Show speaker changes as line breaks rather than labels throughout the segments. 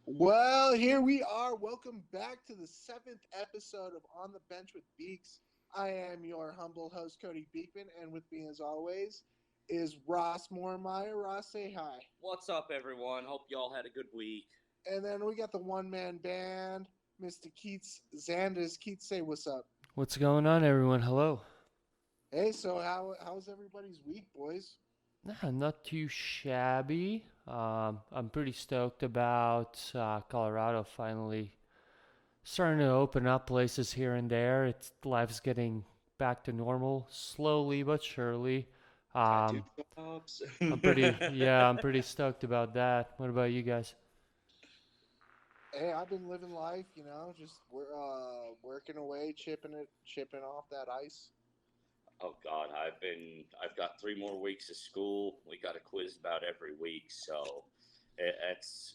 Well, here we are. Welcome back to the seventh episode of On the Bench with Beeks. I am your humble host, Cody Beekman, and with me, as always, is Ross Moormeyer. Ross, say hi.
What's up, everyone? Hope y'all had a good week.
And then we got the one-man band, Mr. Keats Zanders. Keats, say what's up.
What's going on, everyone? Hello.
Hey, so how's everybody's week, boys?
Not too shabby. I'm pretty stoked about Colorado finally starting to open up places here and there. Life's getting back to normal, slowly but surely.
Tattoo
Um,
jobs.
I'm pretty stoked about that. What about you guys?
Hey, I've been living life, just working away, chipping off that ice.
Oh God, I've got 3 more weeks of school. We got a quiz about every week, so it's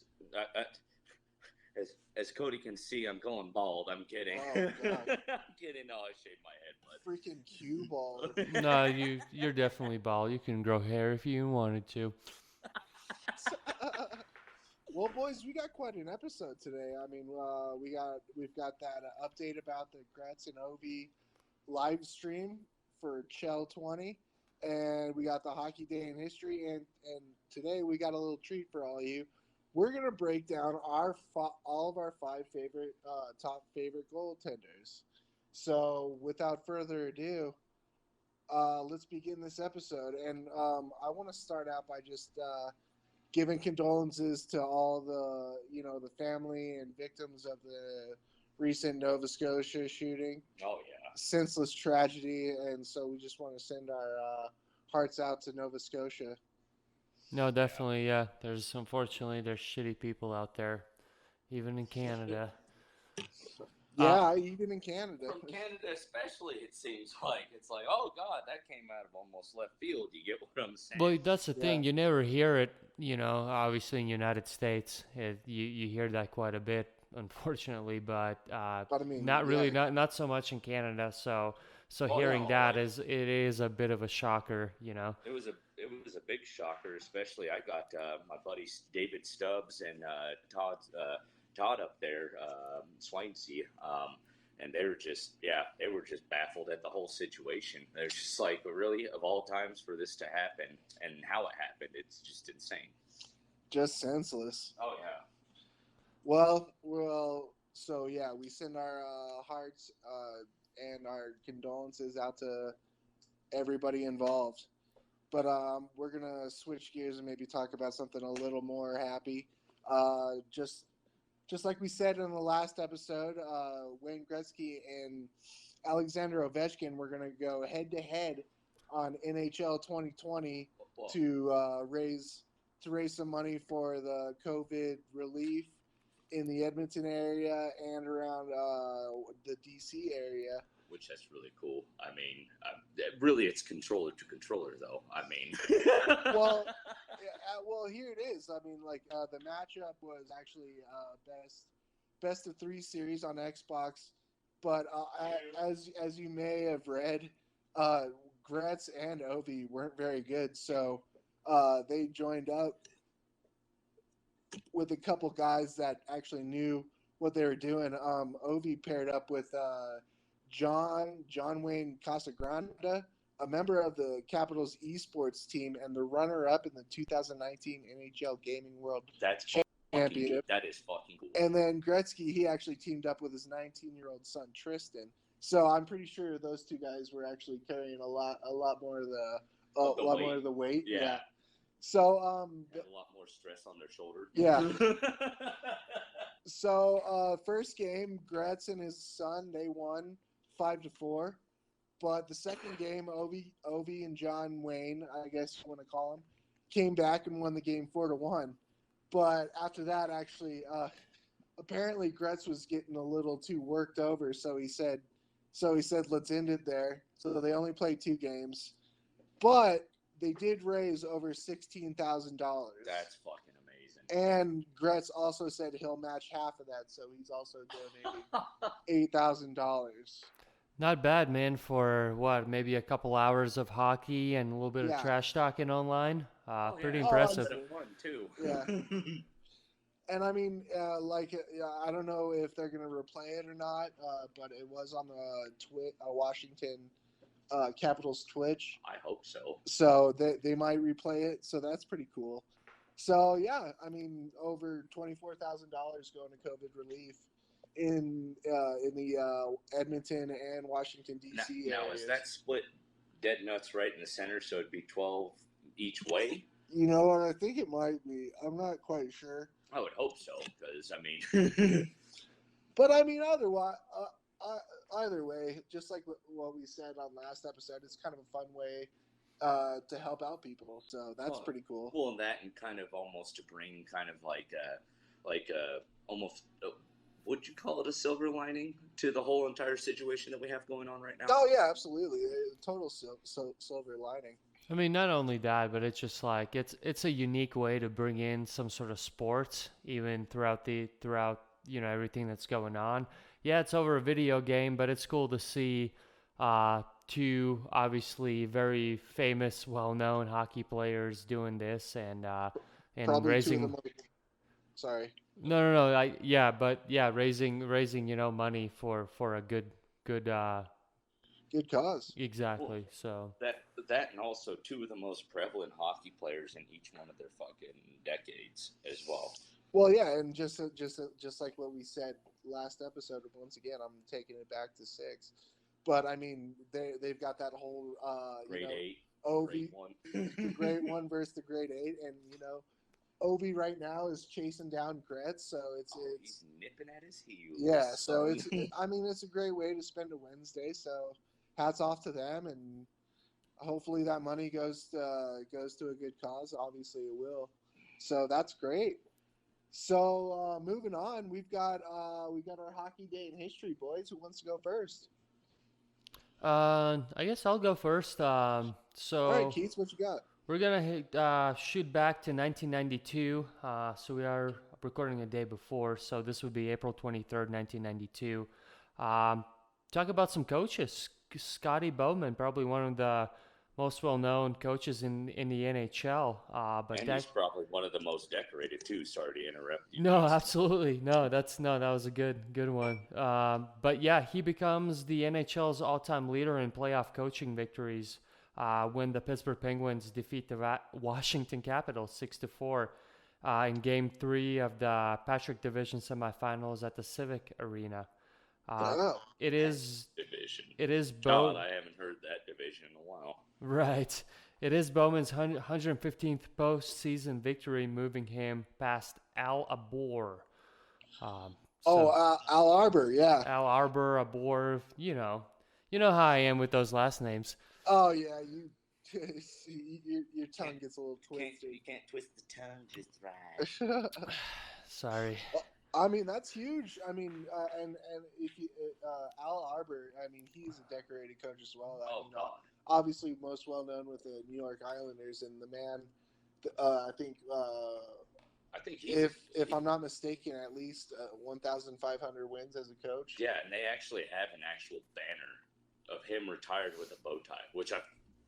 as Cody can see, I'm going bald. I'm kidding.
Oh, God.
I'm kidding. No, I shaved my head, but
Freaking cue ball.
No, you're definitely bald. You can grow hair if you wanted to.
Well, boys, we got quite an episode today. I mean, we've got that update about the Gretz and Ovi live stream for Chell 20, and we got the Hockey Day in History, and today we got a little treat for all of you. We're gonna break down all of our five top favorite goaltenders. So, without further ado, let's begin this episode. And I want to start out by just giving condolences to all the family and victims of the recent Nova Scotia shooting.
oh yeah.
Senseless tragedy, and so we just want to send our hearts out to Nova Scotia.
No, definitely, yeah. Unfortunately, there's shitty people out there, even in Canada.
Yeah, even in Canada.
From Canada, especially, it seems like it's like, oh God, that came out of almost left field. You get what I'm saying?
Well, that's the thing.
Yeah.
You never hear it, obviously in the United States. You hear that quite a bit, unfortunately, but
But I mean,
not really,
yeah.
not so much in Canada. So
Oh,
hearing
no,
that
like-
it is a bit of a shocker,
It was a big shocker, especially I got my buddies David Stubbs and Todd up there, Swainsea, and they were just baffled at the whole situation. They're just like, really, of all times for this to happen and how it happened, it's just insane.
Just senseless.
Oh yeah.
Well, so yeah, we send our hearts and our condolences out to everybody involved. But we're gonna switch gears and maybe talk about something a little more happy. Just like we said in the last episode, Wayne Gretzky and Alexander Ovechkin were gonna go head to head on NHL 2020
Well,
to raise some money for the COVID relief in the Edmonton area and around the DC area.
which that's really cool. I mean, really, it's controller to controller, though. I mean,
Well, well, here it is. I mean, like the matchup was actually best of three series on Xbox, but as you may have read, Gretz and Ovi weren't very good, so they joined up with a couple guys that actually knew what they were doing. Ovi paired up with John Wayne Casagrande, a member of the Capitals esports team and the runner-up in the 2019 NHL Gaming World
that's
Championship.
that is fucking cool.
And then Gretzky, he actually teamed up with his 19-year-old son Tristan. So I'm pretty sure those two guys were actually carrying a lot more of the weight.
Yeah.
So
Had a lot more stress on their shoulder.
Yeah. So first game, Gretz and his son, they won 5-4. But the second game, Ovi and John Wayne, I guess you want to call him, came back and won the game 4-1. But after that, actually, apparently Gretz was getting a little too worked over, so he said, let's end it there. So they only played 2 games, but they did raise over $16,000.
That's fucking amazing.
And Gretz also said he'll match half of that, so he's also donating $8,000.
Not bad, man, for maybe a couple hours of hockey and a little bit
Yeah.
of trash talking online. Pretty
yeah.
impressive.
That's fun too.
Yeah. And I mean, I don't know if they're going to replay it or not, but it was on the Washington Capitals Twitch.
I hope so.
So they might replay it. So that's pretty cool. So yeah, I mean, over $24,000 going to COVID relief in the Edmonton and Washington D.C.
Now
areas.
is that split dead nuts right in the center? So it'd be 12 each way.
You know what? I think it might be. I'm not quite sure.
I would hope so, because I mean.
But I mean, either way, just like what we said on last episode, it's kind of a fun way to help out people. So that's pretty cool.
Well, and that, and kind of almost to bring kind of like almost. Would you call it a silver lining to the whole entire situation that we have going on right now?
Oh yeah, absolutely, total silver lining.
I mean, not only that, but it's just like it's a unique way to bring in some sort of sports, even throughout everything that's going on. Yeah, it's over a video game, but it's cool to see two obviously very famous, well-known hockey players doing this and
probably
raising.
Two of them sorry.
No. Raising money for a good
cause.
Exactly.
Well,
so
that and also two of the most prevalent hockey players in each one of their fucking decades as well.
Well, yeah, and just like what we said last episode. Once again, I'm taking it back to 6, but I mean they've got that whole
grade 8,
Ovi,
grade 1,
grade 1 versus the grade 8, and Ovi right now is chasing down Gretz, so
he's nipping at his heels.
Yeah, so it's a great way to spend a Wednesday. So hats off to them, and hopefully that money goes to a good cause. Obviously, it will. So that's great. So moving on, we've got our hockey day in history, boys. Who wants to go first?
I guess I'll go first. So
all right, Keith, what you got?
We're gonna shoot back to 1992. So we are recording a day before. So this would be April 23rd, 1992. Talk about some coaches. Scotty Bowman, probably one of the most well-known coaches in the NHL.
He's probably one of the most decorated too. Sorry to interrupt you.
No, absolutely. That was a good one. But yeah, he becomes the NHL's all-time leader in playoff coaching victories when the Pittsburgh Penguins defeat the Washington Capitals 6-4 in Game 3 of the Patrick Division semifinals at the Civic Arena. It is
division.
It is
God, I haven't heard that division in a while.
Right. It is Bowman's 115th postseason victory, moving him past Al Arbor.
Al Arbor, yeah.
Al Arbor, Arbor, you know how I am with those last names.
Oh yeah, your tongue gets a little twisted.
You can't twist the tongue just right.
Sorry.
I mean, that's huge. I mean, and if you Al Arbor, I mean, he's a decorated coach as well.
God.
Obviously, most well known with the New York Islanders, and the man. I think if I'm not mistaken, at least 1,500 wins as a coach.
Yeah, and they actually have an actual banner of him retired with a bow tie, which I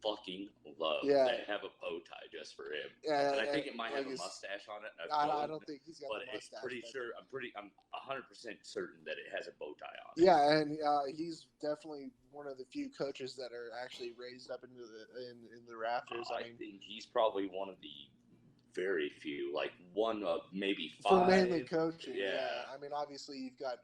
fucking love.
Yeah.
They have a bow tie just for him.
Yeah,
and I think it might have a mustache on it.
I don't think he's got a mustache.
I'm 100% certain that it has a bow tie on.
Yeah, and he's definitely one of the few coaches that are actually raised up into in the rafters.
I think he's probably one of the very few, like one of maybe 5.
For mainly coaching,
yeah.
I mean, obviously you've got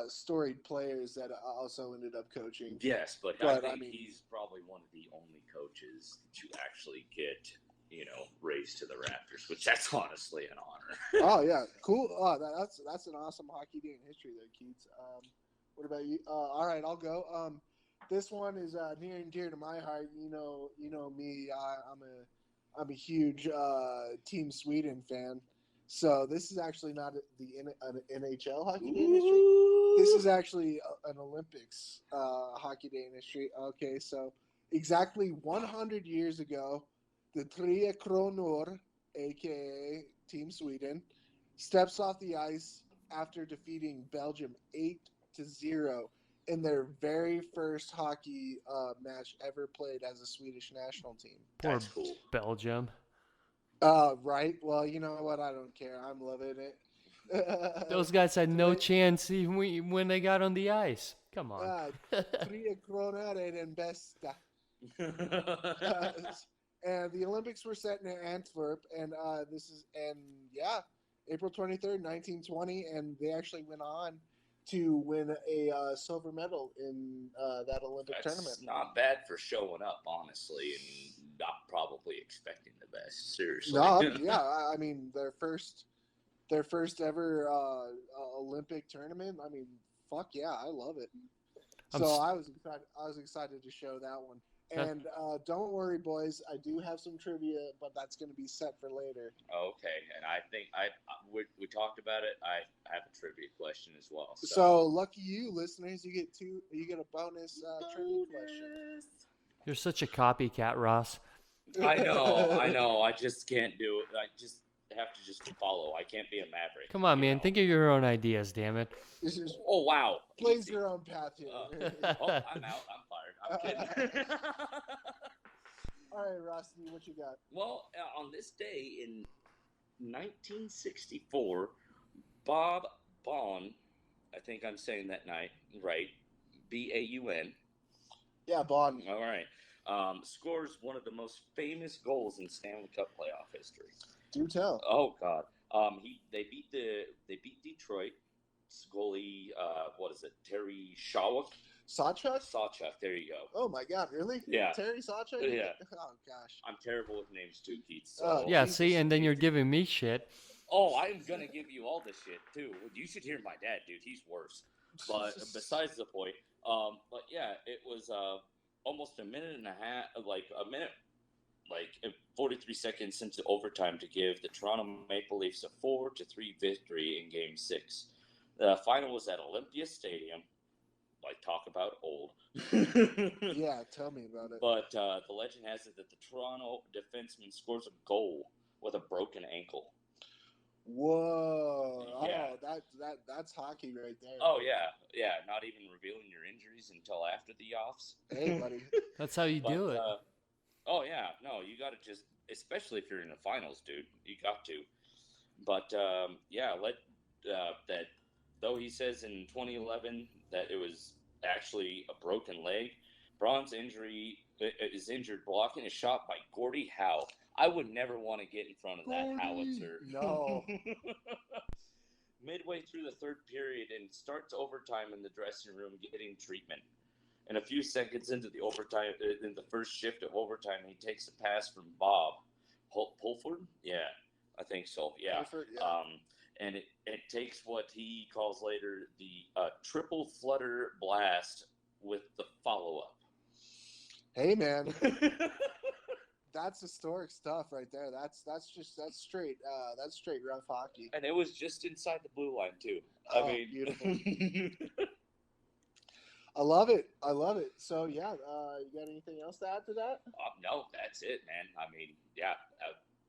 storied players that also ended up coaching.
Yes, but I think he's probably one of the only coaches that you actually get, raised to the rafters, which that's honestly an honor.
Oh yeah, cool. Oh, that's an awesome hockey day in history there, Keats. What about you? All right, I'll go. This one is near and dear to my heart. You know me. I'm a huge Team Sweden fan. So this is actually not an NHL hockey day in history. This is actually an Olympics hockey day in history. Okay, so exactly 100 years ago, the Tre Kronor, a.k.a. Team Sweden, steps off the ice after defeating Belgium 8-0 in their very first hockey match ever played as a Swedish national team.
Poor
That's cool.
Belgium.
Right. Well, you know what? I don't care. I'm loving it.
Those guys had no
Today,
chance even when they got on the ice. Come on.
Tria Cronare and Besta. And the Olympics were set in Antwerp, and yeah, April 23rd, 1920, and they actually went on to win a silver medal in that Olympic tournament.
Not bad for showing up, honestly, and not probably expecting the best. Seriously.
No, yeah, I mean their first ever Olympic tournament. I mean, fuck yeah, I love it. So I was excited to show that one. And don't worry, boys. I do have some trivia, but that's going to be set for later.
Okay, and I think we talked about it. I have a trivia question as well.
So lucky you, listeners. You get a bonus trivia question.
You're such a copycat, Ross.
I know. I just can't do it. I just have to just follow. I can't be a maverick.
Come on, man. Think of your own ideas, damn it.
Oh, wow.
Blaze your own path here.
I'm out. I'm fired. I'm kidding.
All right, Rusty, what you got?
Well, on this day in 1964, Bob Baun, I think I'm saying that night right, Baun.
Yeah, Baun.
All right. Scores one of the most famous goals in Stanley Cup playoff history.
Do tell.
Oh God. They beat Detroit. Goalie, what is it? Terry Sawchuk? Sawchuk. There you go.
Oh my God, really?
Yeah.
Terry Sawchuk?
Yeah.
Oh gosh.
I'm terrible with names too, Keith. So.
Yeah. See, and then you're giving me shit.
Oh, I'm gonna give you all this shit too. You should hear my dad, dude. He's worse. But besides the point, but yeah, it was almost a minute and a half, like 43 seconds into overtime to give the Toronto Maple Leafs a 4-3 victory in Game 6. The final was at Olympia Stadium. Like, talk about old.
Yeah, tell me about it.
But the legend has it that the Toronto defenseman scores a goal with a broken ankle.
Whoa!
Yeah.
Oh, that's hockey right there.
Oh yeah. Not even revealing your injuries until after the offs.
Hey, buddy.
That's how you do it.
Oh yeah, no, you got to just, especially if you're in the finals, dude, you got to. But that though he says in 2011 that it was actually a broken leg, Braun's injury is injured blocking a shot by Gordie Howe. I would never want to get in front of that howitzer.
No.
Midway through the third period and starts overtime in the dressing room getting treatment. And a few seconds into the overtime, in the first shift of overtime, he takes a pass from Bob Pulford. Yeah, I think so. Yeah.
Pulford, yeah.
And it takes what he calls later the triple flutter blast with the follow up.
Hey, man. That's historic stuff right there. That's straight rough hockey.
And it was just inside the blue line too.
I mean, beautiful. I love it. So yeah, you got anything else to add to that?
No, that's it, man. I mean, yeah,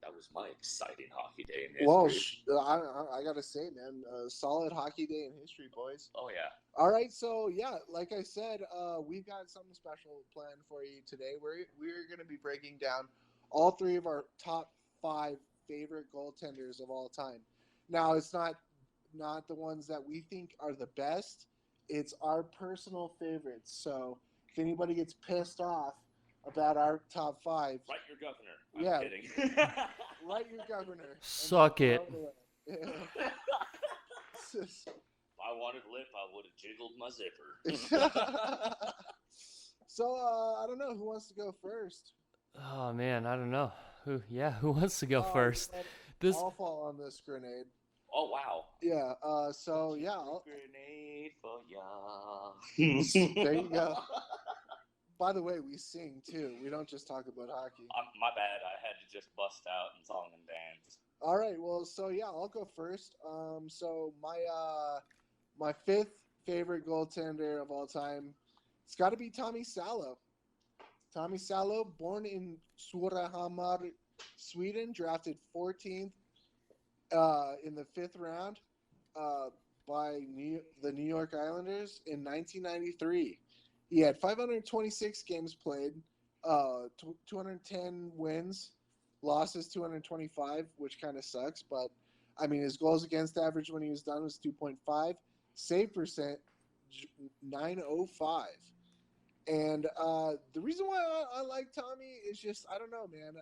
that was my exciting hockey day in history.
Well, I gotta say, man, solid hockey day in history, boys.
Oh yeah.
All right, so yeah, like I said, we've got something special planned for you today. We're gonna be breaking down all three of our top 5 favorite goaltenders of all time. Now, it's not the ones that we think are the best. It's our personal favorites. So if anybody gets pissed off about our top 5,
write your governor. I'm kidding.
Write your governor.
Suck it.
If I wanted to live, I would have jiggled my zipper.
So I don't know who wants to go first.
Oh man, I don't know. Who wants to go first?
I'll fall on this grenade.
Oh wow.
Yeah. So yeah.
Grenade for ya.
There you go. By the way, we sing too. We don't just talk about hockey.
My bad. I had to just bust out and song and dance.
All right. Well, so yeah, I'll go first. So my 5th favorite goaltender of all time, it's got to be Tommy Salo. Tommy Salo, born in Surahammar, Sweden, drafted 14th in the 5th round by the New York Islanders in 1993. He had 526 games played, 210 wins, losses 225, which kind of sucks. But I mean, his goals against average when he was done was 2.5, save percent 905. And the reason why I like Tommy is just I don't know, man.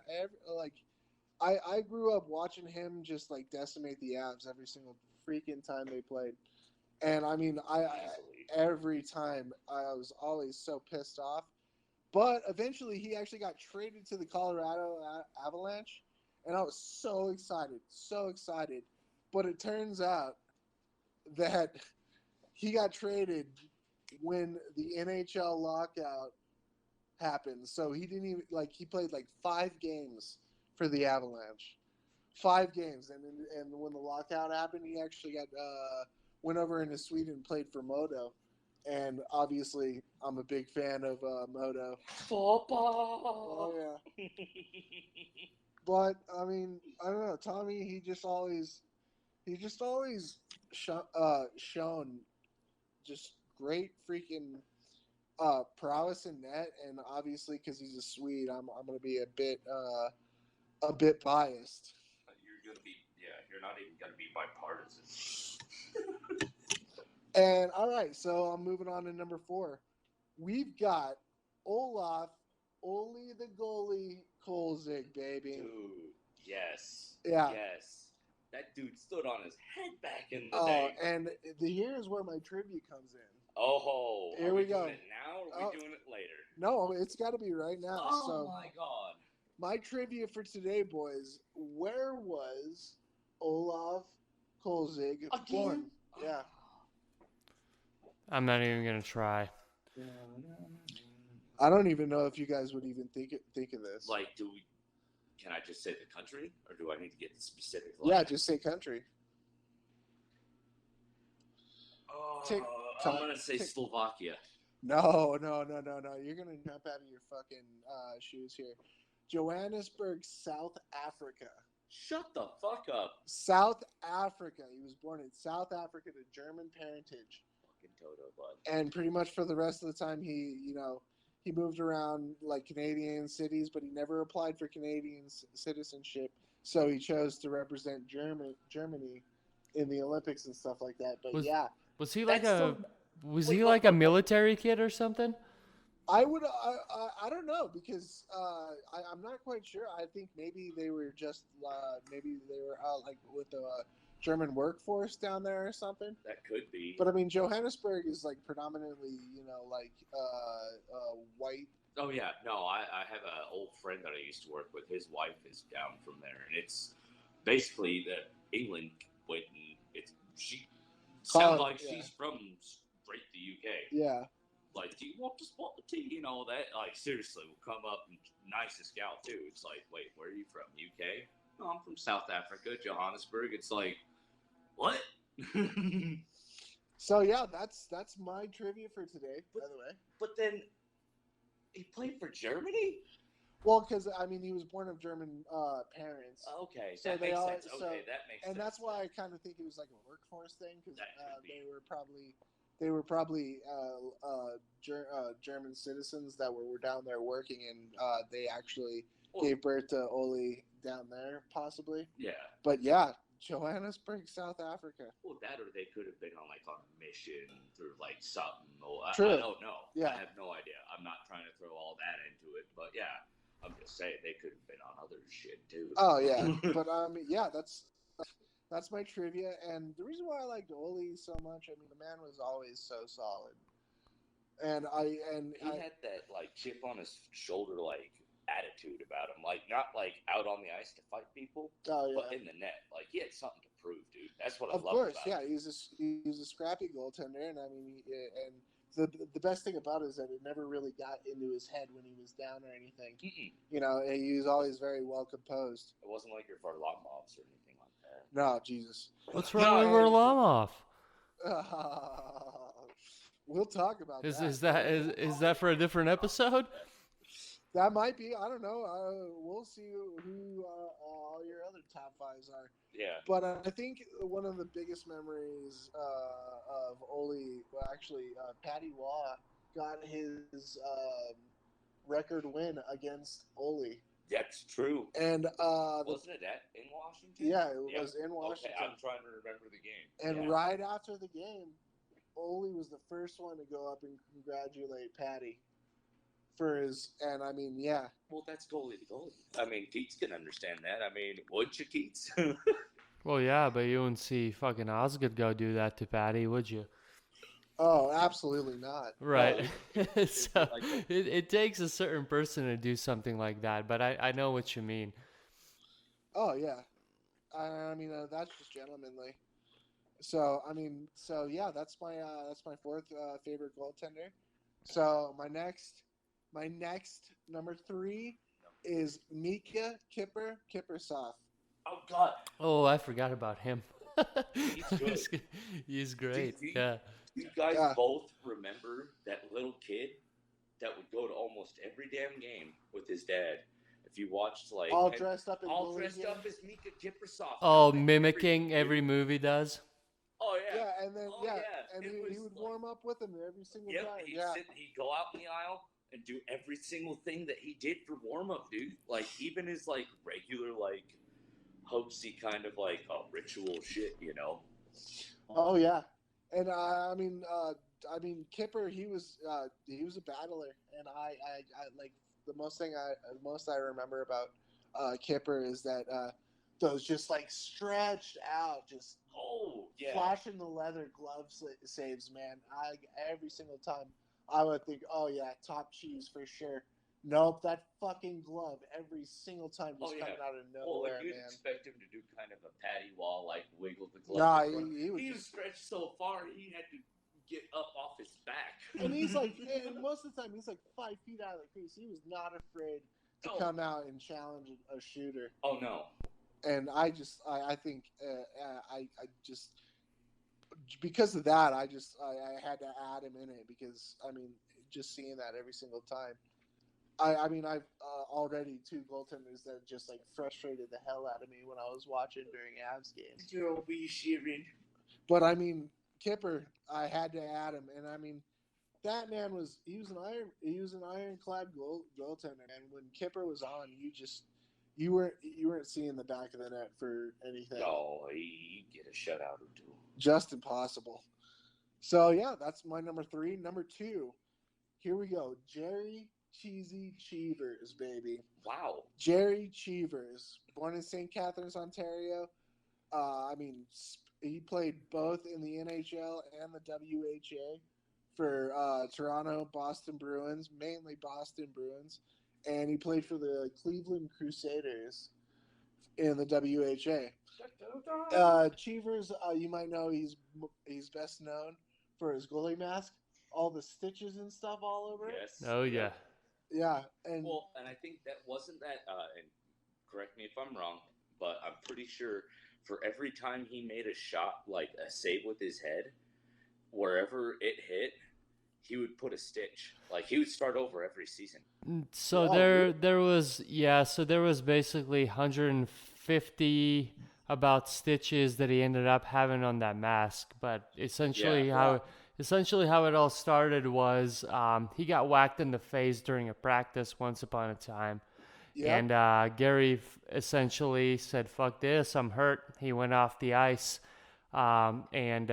I grew up watching him just like decimate the Avs every single freaking time they played, and I mean every time I was always so pissed off. But eventually, he actually got traded to the Colorado Avalanche, and I was so excited, so excited. But it turns out that he got traded when the NHL lockout happened. So he didn't even he played like 5 games for the Avalanche, 5 games, and when the lockout happened, he actually got went over into Sweden and played for Modo. And obviously, I'm a big fan of Modo.
Football.
Oh yeah. But I mean, I don't know. Tommy, he just always shown just great freaking prowess in net, and obviously because he's a Swede, I'm gonna be a bit biased.
You're not even gonna be bipartisan.
And all right, so I'm moving on to number 4. We've got Olaf, Oli the goalie, Kolzig, baby.
Dude, yes.
Yeah.
Yes. That dude stood on his head back in the day.
And here's where my trivia comes in.
Oh,
here
are
we
we
go.
doing it now or are we doing it later?
No, it's got to be right now.
Oh,
so,
my God.
My trivia for today, boys. Where was Olaf Kolzig born? Yeah.
I'm not even gonna try.
I don't even know if you guys would even think of this.
Like, can I just say the country, or do I need to get specific?
Yeah, just say country.
I'm gonna say Slovakia.
No. You're gonna jump out of your fucking shoes here. Johannesburg, South Africa.
Shut the fuck up.
South Africa. He was born in South Africa to German parentage.
Fucking Toto, bud.
And pretty much for the rest of the time, he moved around like Canadian cities, but he never applied for Canadian citizenship. So he chose to represent Germany in the Olympics and stuff like that. But
was he like a military kid or something?
I don't know because I'm not quite sure. I think maybe they were just like with the German workforce down there or something.
That could be.
But I mean, Johannesburg is like predominantly white.
Oh yeah, no, I have an old friend that I used to work with. His wife is down from there, and it's basically that England went and she sounds like she's from straight to UK.
Yeah.
Like, do you want to spot the tea and all that? Like, seriously, will come up and nicest gal too. It's like, wait, where are you from? UK? No, I'm from South Africa, Johannesburg. It's like, what?
So yeah, that's my trivia for today. By the way,
but then he played for Germany.
Well, because I mean, he was born of German parents.
Okay,
so
that makes sense.
So,
okay, that makes sense.
And that's why I kind of think it was like a workforce thing because they were probably German citizens that were down there working, and they actually gave birth to Oli down there, possibly.
Yeah.
But yeah, Johannesburg, South Africa.
Well, that or they could have been on a mission through like something. Or I don't know.
Yeah.
I have no idea. I'm not trying to throw all that into it, but yeah, I'm just saying they could have been on other shit too.
Oh yeah, but yeah, that's my trivia, and the reason why I liked Oli so much, I mean, the man was always so solid, and he
had that like chip on his shoulder, like attitude about him, like not like out on the ice to fight people, but in the net, like he had something to prove, dude. That's what I love about him.
Of course, yeah, he's a scrappy goaltender, and I mean, and the best thing about it is that it never really got into his head when he was down or anything. You know, he was always very well composed.
It wasn't like your Varlamovs or anything like that.
No, Jesus.
What's wrong with Varlamov?
We'll talk about
that. Is that for a different episode?
That might be. I don't know. We'll see who all your other top fives are.
Yeah.
But I think one of the biggest memories of Oli, well, actually, Patty Waugh got his record win against Oli.
That's true.
And
Wasn't it in Washington?
Yeah, it was in Washington.
Okay, I'm trying to remember the game.
And right after the game, Ole was the first one to go up and congratulate Patty for his. And I mean, yeah.
Well, that's goalie to goalie. I mean, Keats can understand that. I mean, would you, Keats?
Well, yeah, but you wouldn't see fucking Osgood go do that to Patty, would you?
Oh, absolutely not.
Right. So it takes a certain person to do something like that, but I know what you mean.
Oh yeah, I mean that's just gentlemanly. So I mean, so yeah, that's my fourth favorite goaltender. So my next number 3 is Mika Kiprusoff.
Oh God!
Oh, I forgot about him.
He's good.
He's great.
Dude,
yeah.
You guys both remember that little kid that would go to almost every damn game with his dad. If you watched
all dressed up
as Mika Kiprusoff.
Oh, mimicking every movie does.
Oh yeah.
Yeah, and then and he would warm up with him every single time.
He'd go out in the aisle and do every single thing that he did for warm up, dude. Like even his like regular like hopesy kind of like ritual shit, you know.
Oh yeah, and I mean Kipper, he was a battler, and I like the most I remember about Kipper is that those just like stretched out, just flashing the leather glove saves, man. Every single time I would think, oh yeah, top cheese for sure. Nope, that fucking glove every single time just coming out of nowhere,
you'd
man.
expect him to do kind of a patty wall, like wiggle the glove.
Nah, he was
stretched so far he had to get up off his back.
And he's like, and most of the time he's like 5 feet out of the crease. He was not afraid to come out and challenge a shooter.
Oh no.
And I think I just because of that I had to add him in it because I mean just seeing that every single time. I mean I've already 2 goaltenders that just like frustrated the hell out of me when I was watching during Avs games.
You'll be shivering.
But I mean Kipper, I had to add him, and I mean that man was an ironclad goaltender, and when Kipper was on, you weren't seeing the back of the net for anything.
No, he'd get a shutout or 2.
Just impossible. So yeah, that's my number 3. Number 2, here we go. Jerry Cheesy Cheevers, baby.
Wow.
Jerry Cheevers, born in St. Catharines, Ontario. I mean, he played both in the NHL and the WHA for Toronto, Boston Bruins, mainly Boston Bruins, and he played for the Cleveland Crusaders in the WHA. Cheevers, you might know he's best known for his goalie mask, all the stitches and stuff all over it.
Yes.
Oh yeah.
Yeah, and
I think that wasn't that. And correct me if I'm wrong, but I'm pretty sure for every time he made a shot, like a save with his head, wherever it hit, he would put a stitch. Like he would start over every season.
So there was basically 150 about stitches that he ended up having on that mask. But essentially how it all started was he got whacked in the face during a practice once upon a time. Yep. And Gary essentially said, fuck this, I'm hurt. He went off the ice and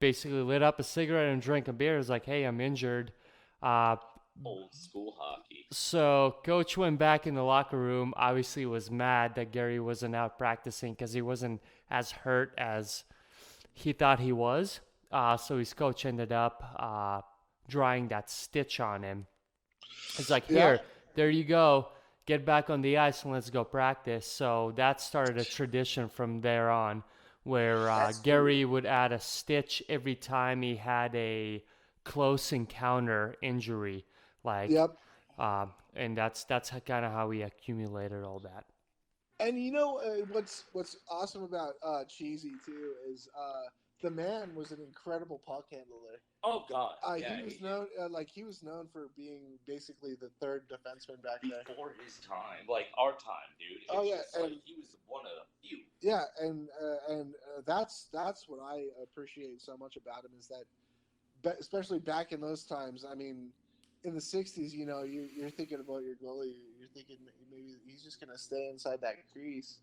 basically lit up a cigarette and drank a beer. He was like, hey, I'm injured.
Old school hockey.
So coach went back in the locker room, obviously was mad that Gary wasn't out practicing because he wasn't as hurt as he thought he was. So his coach ended up drawing that stitch on him. It's like, here, there you go. Get back on the ice and let's go practice. So that started a tradition from there on where Gary would add a stitch every time he had a close encounter injury. And that's kind of how we accumulated all that.
And you know what's awesome about Cheesy too is the man was an incredible puck handler.
Oh God!
He was known for being basically the third defenseman back there
before his time, like our time, dude. He was one of the few.
Yeah, and that's what I appreciate so much about him is that, especially back in those times. I mean, in the '60s, you know, you're thinking about your goalie. You're thinking maybe he's just gonna stay inside that crease,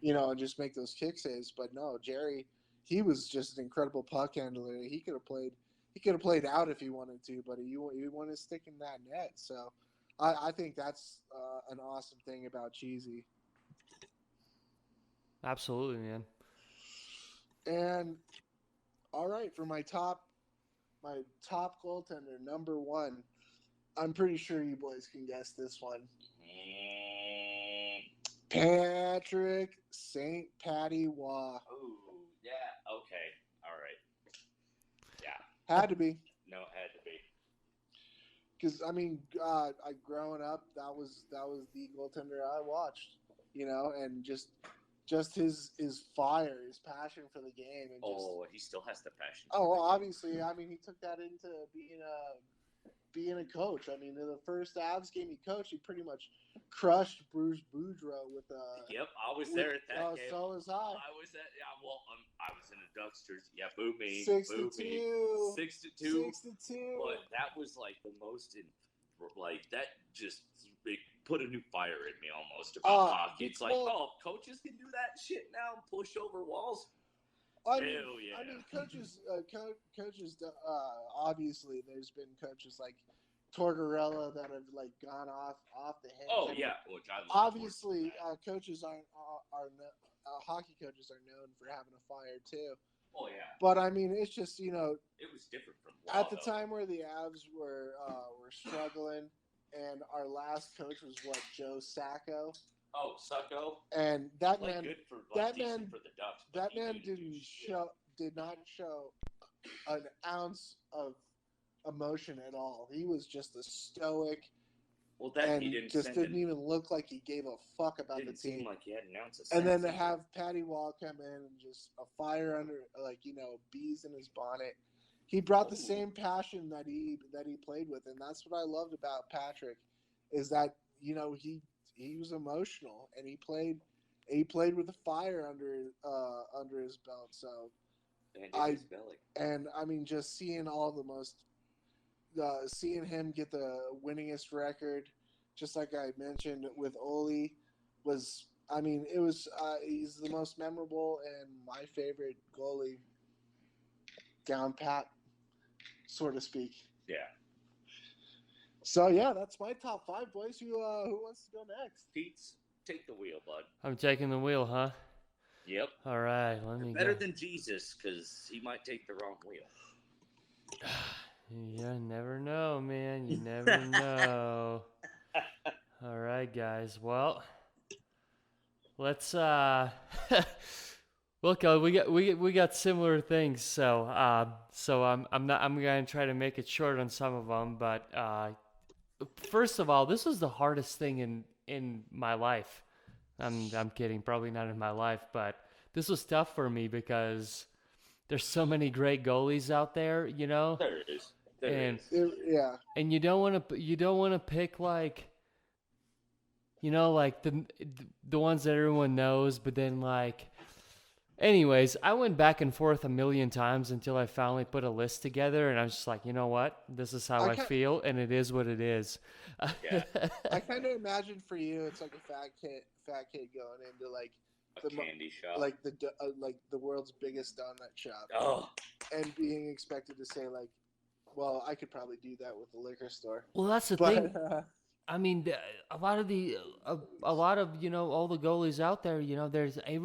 you know, and just make those kick saves. But no, Jerry, he was just an incredible puck handler. He could have played. He could have played out if he wanted to, but he wanted to stick in that net. So, I think that's an awesome thing about Cheesy.
Absolutely, man.
And all right, for my top goaltender, number one. I'm pretty sure you boys can guess this one. Patrick St. Patty Waugh.
Oh, yeah. Okay. All right. Yeah.
Had to be.
No, it had to be.
Because I mean, growing up, that was the goaltender I watched, you know, and just his fire, his passion for the game, and
he still has the passion.
Oh, well, obviously, I mean, he took that into being a coach. I mean, in the first Avs game he coached, he pretty much crushed Bruce Boudreau with
Yep, I was there at that game.
So was I.
I was at I was in the Ducks jersey. Yeah, boo me.
6-2.
6-2.
6-2.
But that was like the most that just put a new fire in me almost about hockey. It's like, coaches can do that shit now and push over walls.
I mean, coaches. Obviously, there's been coaches like Tortorella that have like gone off the hinge.
Oh yeah, which I love.
Obviously, coaches hockey coaches are known for having a fire too.
Oh yeah.
But I mean, it's just, you know,
it was different from
at the time where the Avs were struggling, and our last coach was Joe Sacco.
Oh, Sacco.
And that
like
man,
good for,
that
decent
man,
for the Ducks,
that man did not show an ounce of emotion at all. He was just a stoic.
Well, that
and
he didn't
didn't even look like he gave a fuck about the team.
Seem like he had an ounce of
and then to have Patty Waugh come in and just a fire under, like, you know, bees in his bonnet. He brought the same passion that he played with, and that's what I loved about Patrick, is that, you know, he was emotional, and he played with a fire under his belt. So
his belly.
And I mean, just seeing seeing him get the winningest record, just like I mentioned with Ole, was, I mean, it was he's the most memorable and my favorite goalie, down pat, so to speak.
Yeah.
So yeah, that's my top 5, boys. Who wants to go next?
Pete's, take the wheel, bud.
I'm taking the wheel, huh?
Yep.
All right, let me
better than Jesus, because he might take the wrong wheel.
You never know, man. You never know. All right, guys. Well, let's Look, we got similar things, so I'm gonna try to make it short on some of them, but first of all, this was the hardest thing in my life. I'm kidding, probably not in my life, but this was tough for me because there's so many great goalies out there, you know.
There is.
Yeah.
And you don't want to pick, like, you know, like the ones that everyone knows, but then, like, anyways, I went back and forth a million times until I finally put a list together, and I was just like, you know what? This is how I feel, and it is what it is.
Yeah.
I kind of imagine for you, it's like a fat kid going into like
a candy shop,
like the world's biggest donut shop, and being expected to say like, well, I could probably do that with the liquor store.
Well, that's the thing. I mean, a lot of you know, all the goalies out there, you know,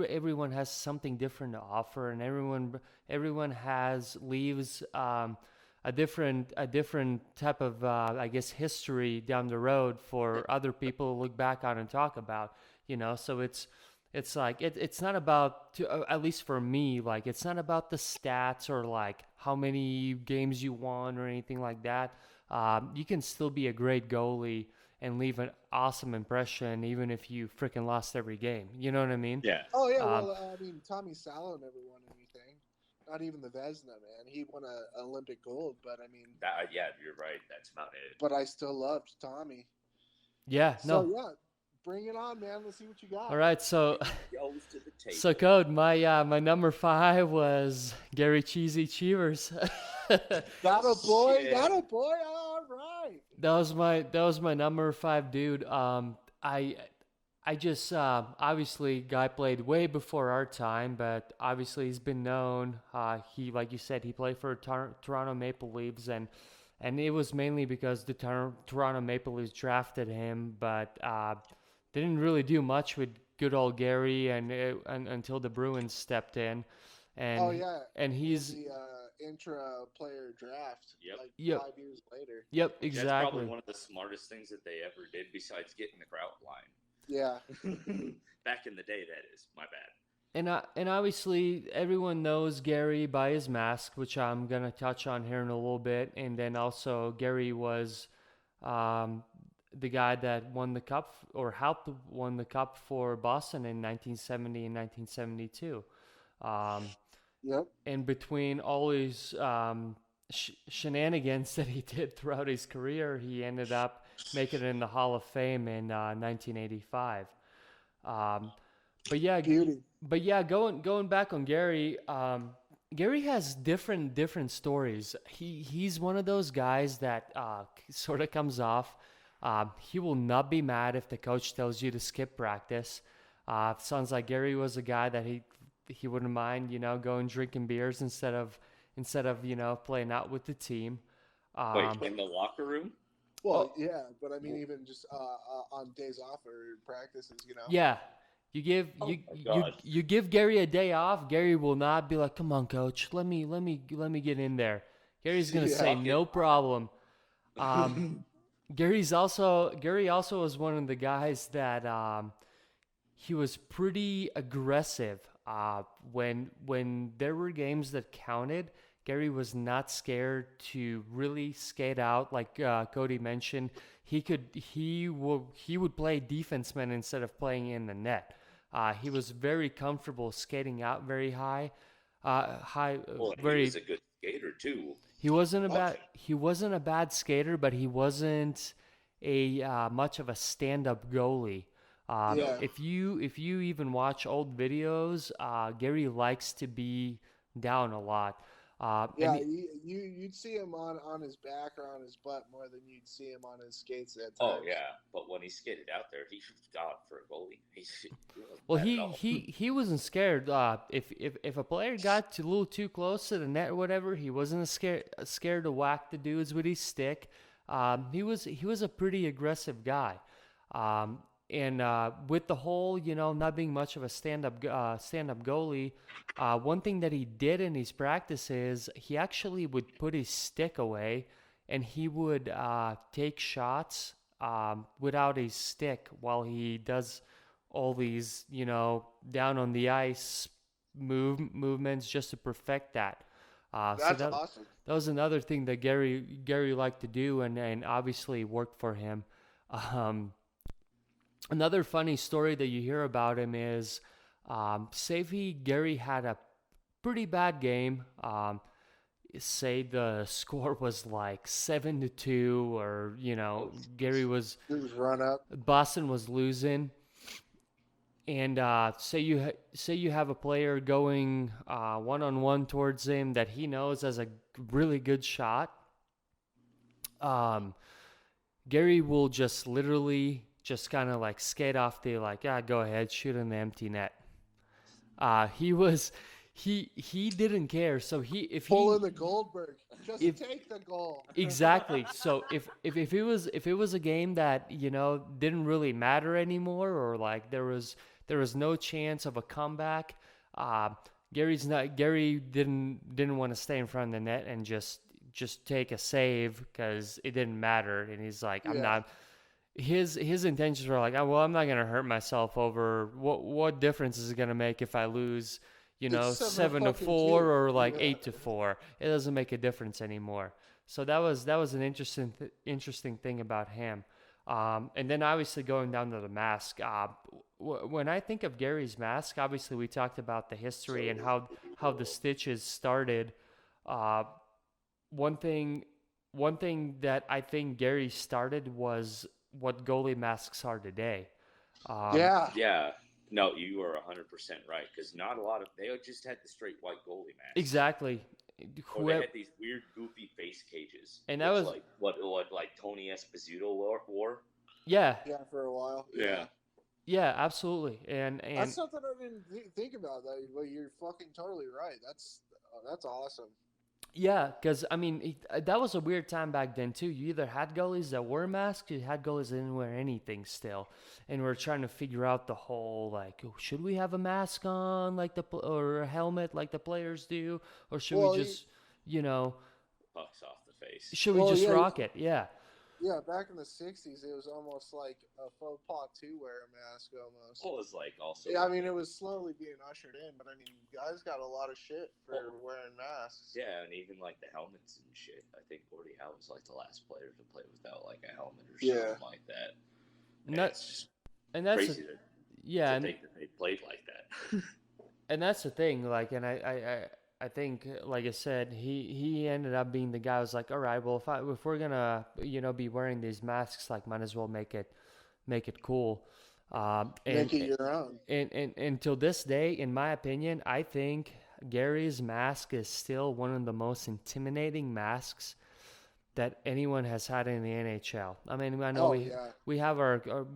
everyone has something different to offer, and everyone leaves a different type of I guess history down the road for other people to look back on and talk about, you know. So it's like it's not about, at least for me, like, it's not about the stats or like how many games you won or anything like that. You can still be a great goalie and leave an awesome impression even if you freaking lost every game. You know what I mean?
Yeah.
Oh yeah. Well, I mean, Tommy Salo never won anything. Not even the Vezina, man. He won an Olympic gold, but I mean.
Yeah, you're right. That's about it.
But I still loved Tommy.
Yeah.
So yeah, bring it on, man. Let's see what you got.
All right. So Code, my number 5 was Gary Cheesy Cheevers.
Got a boy. All right.
that was my number five dude. I I just obviously guy played way before our time, but obviously he's been known. He, like you said, he played for Toronto Maple Leafs, and it was mainly because the Toronto Maple Leafs drafted him, but didn't really do much with good old Gary, and until the Bruins stepped in,
Oh
and
yeah,
and
in
he's
the intra-player draft,
Yep.
like
yep
5 years later.
yep
That's probably
exactly.
one of the smartest things that they ever did besides getting the Kraut
Yeah,
line. Back in the day, that is. My bad.
And obviously everyone knows Gary by his mask, which I'm gonna touch on here in a little bit. And then also Gary was um, the guy that won the cup or helped won the cup for Boston in 1970 and 1972. Um,
yep.
and between all his shenanigans that he did throughout his career, he ended up making it in the Hall of Fame in 1985. Um, but yeah,
Beauty.
going back on Gary, Gary has different stories. He's one of those guys that sort of comes off. He will not be mad if the coach tells you to skip practice. Sounds like Gary was a guy that he wouldn't mind, going drinking beers instead of playing out with the team.
Wait,
Um,
in the locker room?
Well,
oh,
yeah, but I mean, even just on days off or practices.
yeah, you give
Oh
you
my
you
God.
you give Gary a day off. Gary will not be like, "Come on, coach, let me get in there." Gary's gonna
Yeah.
say,
Fuck
"No problem." Um, Gary also was one of the guys that he was pretty aggressive. When there were games that counted, Gary was not scared to really skate out. Like Cody mentioned, he would play defenseman instead of playing in the net. He was very comfortable skating out very high,
Well, and he
very.
was a good skater too.
Oh,
He wasn't a bad skater, but he wasn't a much of a stand-up goalie.
No.
yeah,
If you even watch old videos, Gary likes to be down a lot. And
yeah. You'd see him on his back or on his butt more than you'd see him on his skates at
Oh
times.
yeah, but when he skated out there, he God for a goalie. He wasn't
well,
bad at
he
all.
he he wasn't scared. If a player got a little too close to the net or whatever, he wasn't scared to whack the dudes with his stick. He was a pretty aggressive guy. Um, and with the whole, not being much of a stand up goalie, one thing that he did in his practice is he actually would put his stick away, and he would take shots without his stick while he does all these, down on the ice movements just to perfect that. So
That's
that
awesome.
that was another thing that Gary liked to do, and obviously worked for him. Um, Another funny story that you hear about him is, say Gary had a pretty bad game. Say the score was like 7-2, or
Oh,
Gary was
It was run up.
Boston was losing, and say you have a player going one on one towards him that he knows has a really good shot. Um, Gary will just literally just kind of like skate off the like, yeah, go ahead, shoot in the empty net. He was he didn't care. So
Pull in the Goldberg. Just
if
take the goal.
exactly. So if it was a game that didn't really matter anymore, or like there was no chance of a comeback, uh, Gary didn't want to stay in front of the net and just take a save because it didn't matter, and he's like, I'm
Yeah.
not. His intentions were like, oh, well, I'm not gonna hurt myself over what difference is it gonna make if I lose,
It's
7-4
7-2.
or like
Yeah.
8-4. It doesn't make a difference anymore. So that was an interesting thing about him. And then obviously going down to the mask. When I think of Gary's mask, obviously we talked about the history and how the stitches started. Uh, one thing one thing that I think Gary started was what goalie masks are today. Um,
Yeah.
yeah. No, you are 100% right because not a lot of they just had the straight white goalie masks.
exactly.
Or they had these weird, goofy face cages.
And that was
like what like Tony Esposito wore.
Yeah.
Yeah, for a while.
Yeah.
Yeah, absolutely. And
that's something I didn't think about. That, but you're fucking totally right. That's awesome.
Yeah, because I mean that was a weird time back then too. You either had goalies that wore masks, you had goalies that didn't wear anything still, and we're trying to figure out the whole like, should we have a mask on like or a helmet like the players do, or should we just,
pucks off the face?
Should we just rock it? Yeah.
Yeah, back in the '60s, it was almost like a faux pas to wear a mask almost.
Well, it was like also.
Yeah, I mean, it was slowly being ushered in, but I mean, guys got a lot of shit for wearing masks.
Yeah, and even like the helmets and shit. I think Gordie Howe was like the last player to play without like a helmet or something like that. And that's crazy to think that they played like that.
And that's the thing, like, and I think, like I said, he ended up being the guy who was like, all right, well, if we're gonna be wearing these masks, like, might as well make it cool, and
make it your own.
And until this day, in my opinion, I think Gary's mask is still one of the most intimidating masks that anyone has had in the NHL. I mean, I know we have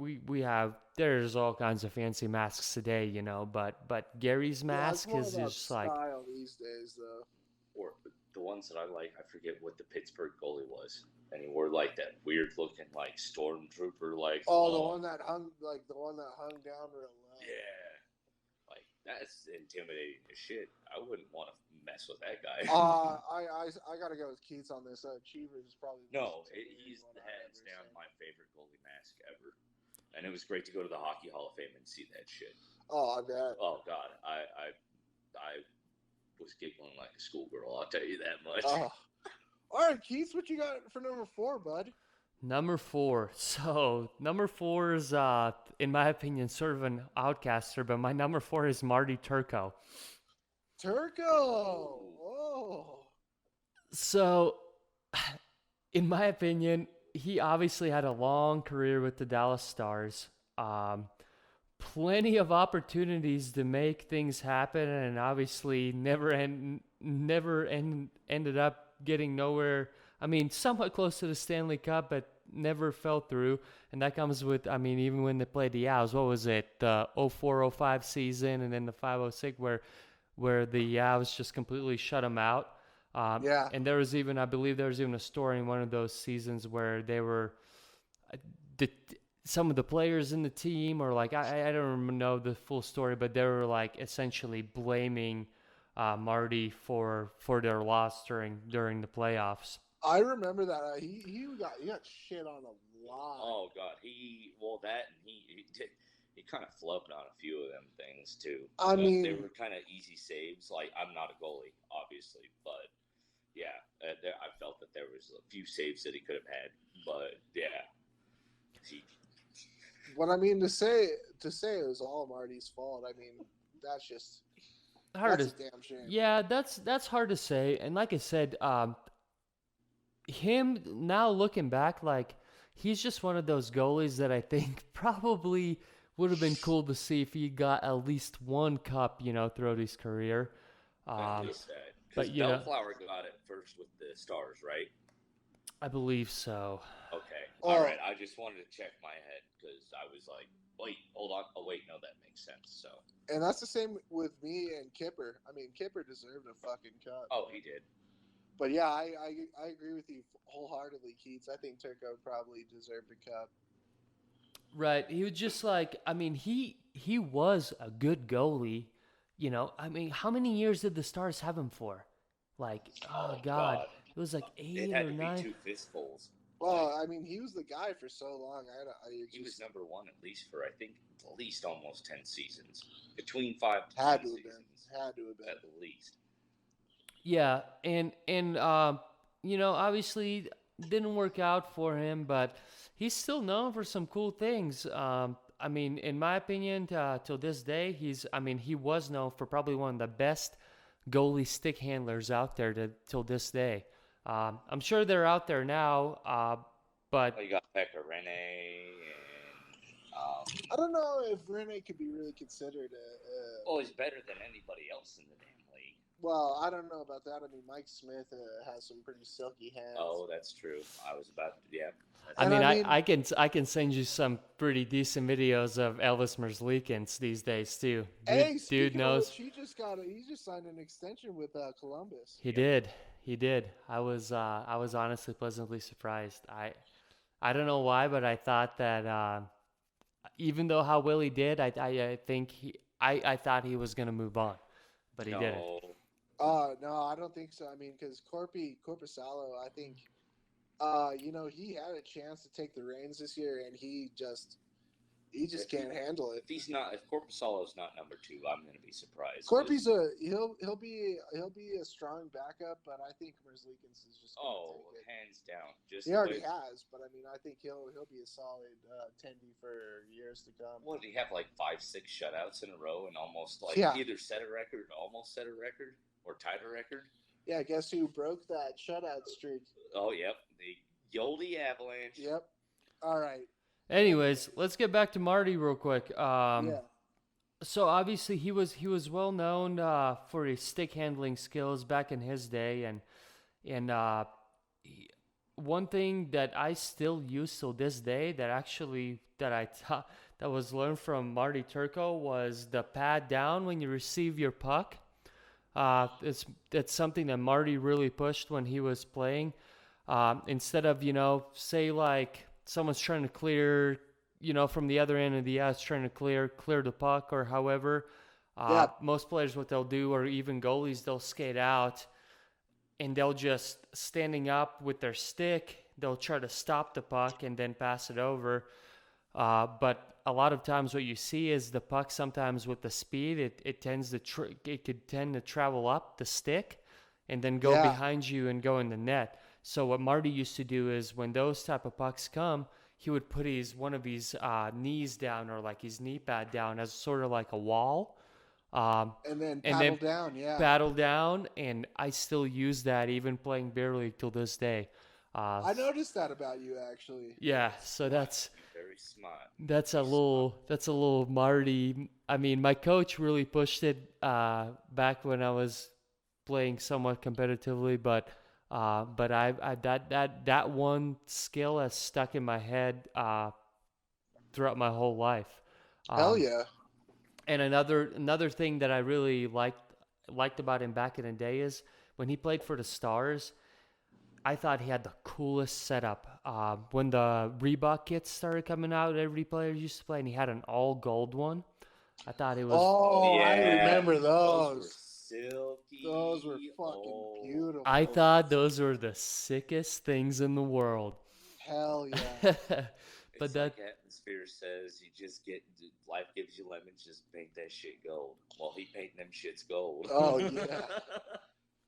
we have there's all kinds of fancy masks today, but Gary's mask is just like
style these days, though.
Or the ones that I like, I forget what the Pittsburgh goalie was, and he wore like that weird looking like stormtrooper like.
Oh, the one that hung down real low.
Yeah, like that's intimidating as shit. I wouldn't want to mess with that guy.
I gotta go with Keats on this. Cheever is probably
he's hands down my favorite goalie mask ever, and it was great to go to the Hockey Hall of Fame and see that shit.
Oh, I bet.
Oh God, I was giggling like a schoolgirl. I'll tell you that much.
All right, Keats, what you got for number 4, bud?
Number 4. So number 4 is, in my opinion, sort of an outcaster, but my number 4 is Marty Turco.
Turco. Oh.
So, in my opinion, he obviously had a long career with the Dallas Stars. Plenty of opportunities to make things happen, and obviously never ended up getting nowhere. I mean, somewhat close to the Stanley Cup, but never fell through. And that comes with, I mean, even when they played the Owls, what was it, the 04-05 season, and then the 5-06 where the Owls just completely shut them out. And there was even, I believe there was even a story in one of those seasons where they were, some of the players in the team, or like, I don't know the full story, but they were like essentially blaming Marty for their loss during the playoffs.
I remember that. He got shit on a lot.
Oh God, he kind of flubbed on a few of them things too.
I mean,
they were kind of easy saves. Like, I'm not a goalie, obviously, but yeah, I felt that there was a few saves that he could have had. But yeah,
what I mean to say it was all Marty's fault. I mean, that's just that's a damn shame.
Yeah, that's hard to say. And like I said, him now looking back, like, he's just one of those goalies that I think probably would have been cool to see if he got at least one cup, throughout his career.
But Bellflower got it first with the Stars, right?
I believe so.
Okay. All right. I just wanted to check my head because I was like, wait, hold on. Oh, wait, no, that makes sense. So.
And that's the same with me and Kipper. I mean, Kipper deserved a fucking cup.
Oh, he did.
But yeah, I agree with you wholeheartedly, Keats. I think Turco probably deserved a cup.
Right. He was just like, I mean, he was a good goalie. I mean, how many years did the Stars have him for? Like, oh God. It was like 8 or 9.
Be 2 fistfuls.
Well, I mean, he was the guy for so long.
He was number 1 at least for, I think, at least almost 10 seasons. Between 5 to 10 seasons.
Had to have been.
At least.
Yeah, and obviously didn't work out for him, but he's still known for some cool things. I mean, in my opinion, till this day, he was known for probably one of the best goalie stick handlers out there till this day. I'm sure they're out there now, but...
Well, you got Pekka Rinne, and...
I don't know if Rinne could be really considered
well, he's better than anybody else in the damn league.
Well, I don't know about that. I mean, Mike Smith has some pretty silky hands.
Oh, that's true. I was about to, yeah.
I
And
mean,
I
I,
mean,
I can I can send you some pretty decent videos of Elvis Merzlikins these days too.
hey,
Dude
speaking of
knows.
which, he just signed an extension with Columbus.
He did. He did. I was honestly pleasantly surprised. I don't know why, but I thought that even though how well he did, I think I thought he was gonna move on, but he didn't.
No.
No, I don't think so. I mean, because Corpusalo, I think, he had a chance to take the reins this year, and he just can't handle it.
If Corpusalo's not number 2, I'm going to be surprised.
Corpy's he'll be a strong backup, but I think Merzlikins is just gonna take it.
Hands down.
He already has, but I mean, I think he'll be a solid tendy for years to come.
What did he have, like 5-6 shutouts in a row and almost either set a record, almost set a record, or tied a record?
Yeah, guess who broke that shutout streak?
Oh, yep, the Yoldi Avalanche.
Yep. All right.
Anyways, let's get back to Marty real quick.
Yeah.
So obviously he was well known for his stick handling skills back in his day, and one thing that I still use till this day that was learned from Marty Turco was the pad down when you receive your puck. That's something that Marty really pushed when he was playing. Instead of say like someone's trying to clear, from the other end of the ice, trying to clear the puck or however. Most players, what they'll do, or even goalies, they'll skate out and they'll just standing up with their stick, they'll try to stop the puck and then pass it over. But a lot of times what you see is the puck sometimes with the speed, it could tend to travel up the stick and then go behind you and go in the net. So what Marty used to do is when those type of pucks come, he would put one of his knees down or like his knee pad down as sort of like a wall.
And then paddle
down, and I still use that even playing beer league till this day.
I noticed that about you actually.
Yeah, so that's
very smart.
That's a little Marty. I mean, my coach really pushed it back when I was playing somewhat competitively, but that one skill has stuck in my head throughout my whole life.
Hell yeah.
And another thing that I really liked about him back in the day is when he played for the Stars, I thought he had the coolest setup. When the Reebok kits started coming out, every player used to play, and he had an all gold one. I thought it was.
Oh, yeah. I remember those.
Those were silky.
Those were fucking beautiful.
I thought those were the sickest things in the world.
Hell yeah.
But it's like Atmosphere says, you just life gives you lemons, just paint that shit gold. Well, he painting them shits gold.
Oh yeah.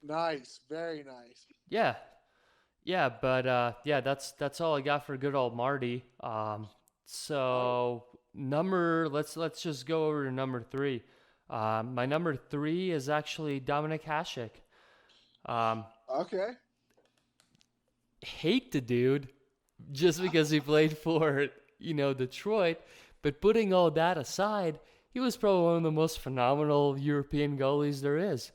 Nice, very nice.
Yeah, but that's all I got for good old Marty. So let's just go over to number 3. My number 3 is actually Dominic Hasek.
Okay.
Hate the dude just because he played for Detroit, but putting all that aside, he was probably one of the most phenomenal European goalies there is.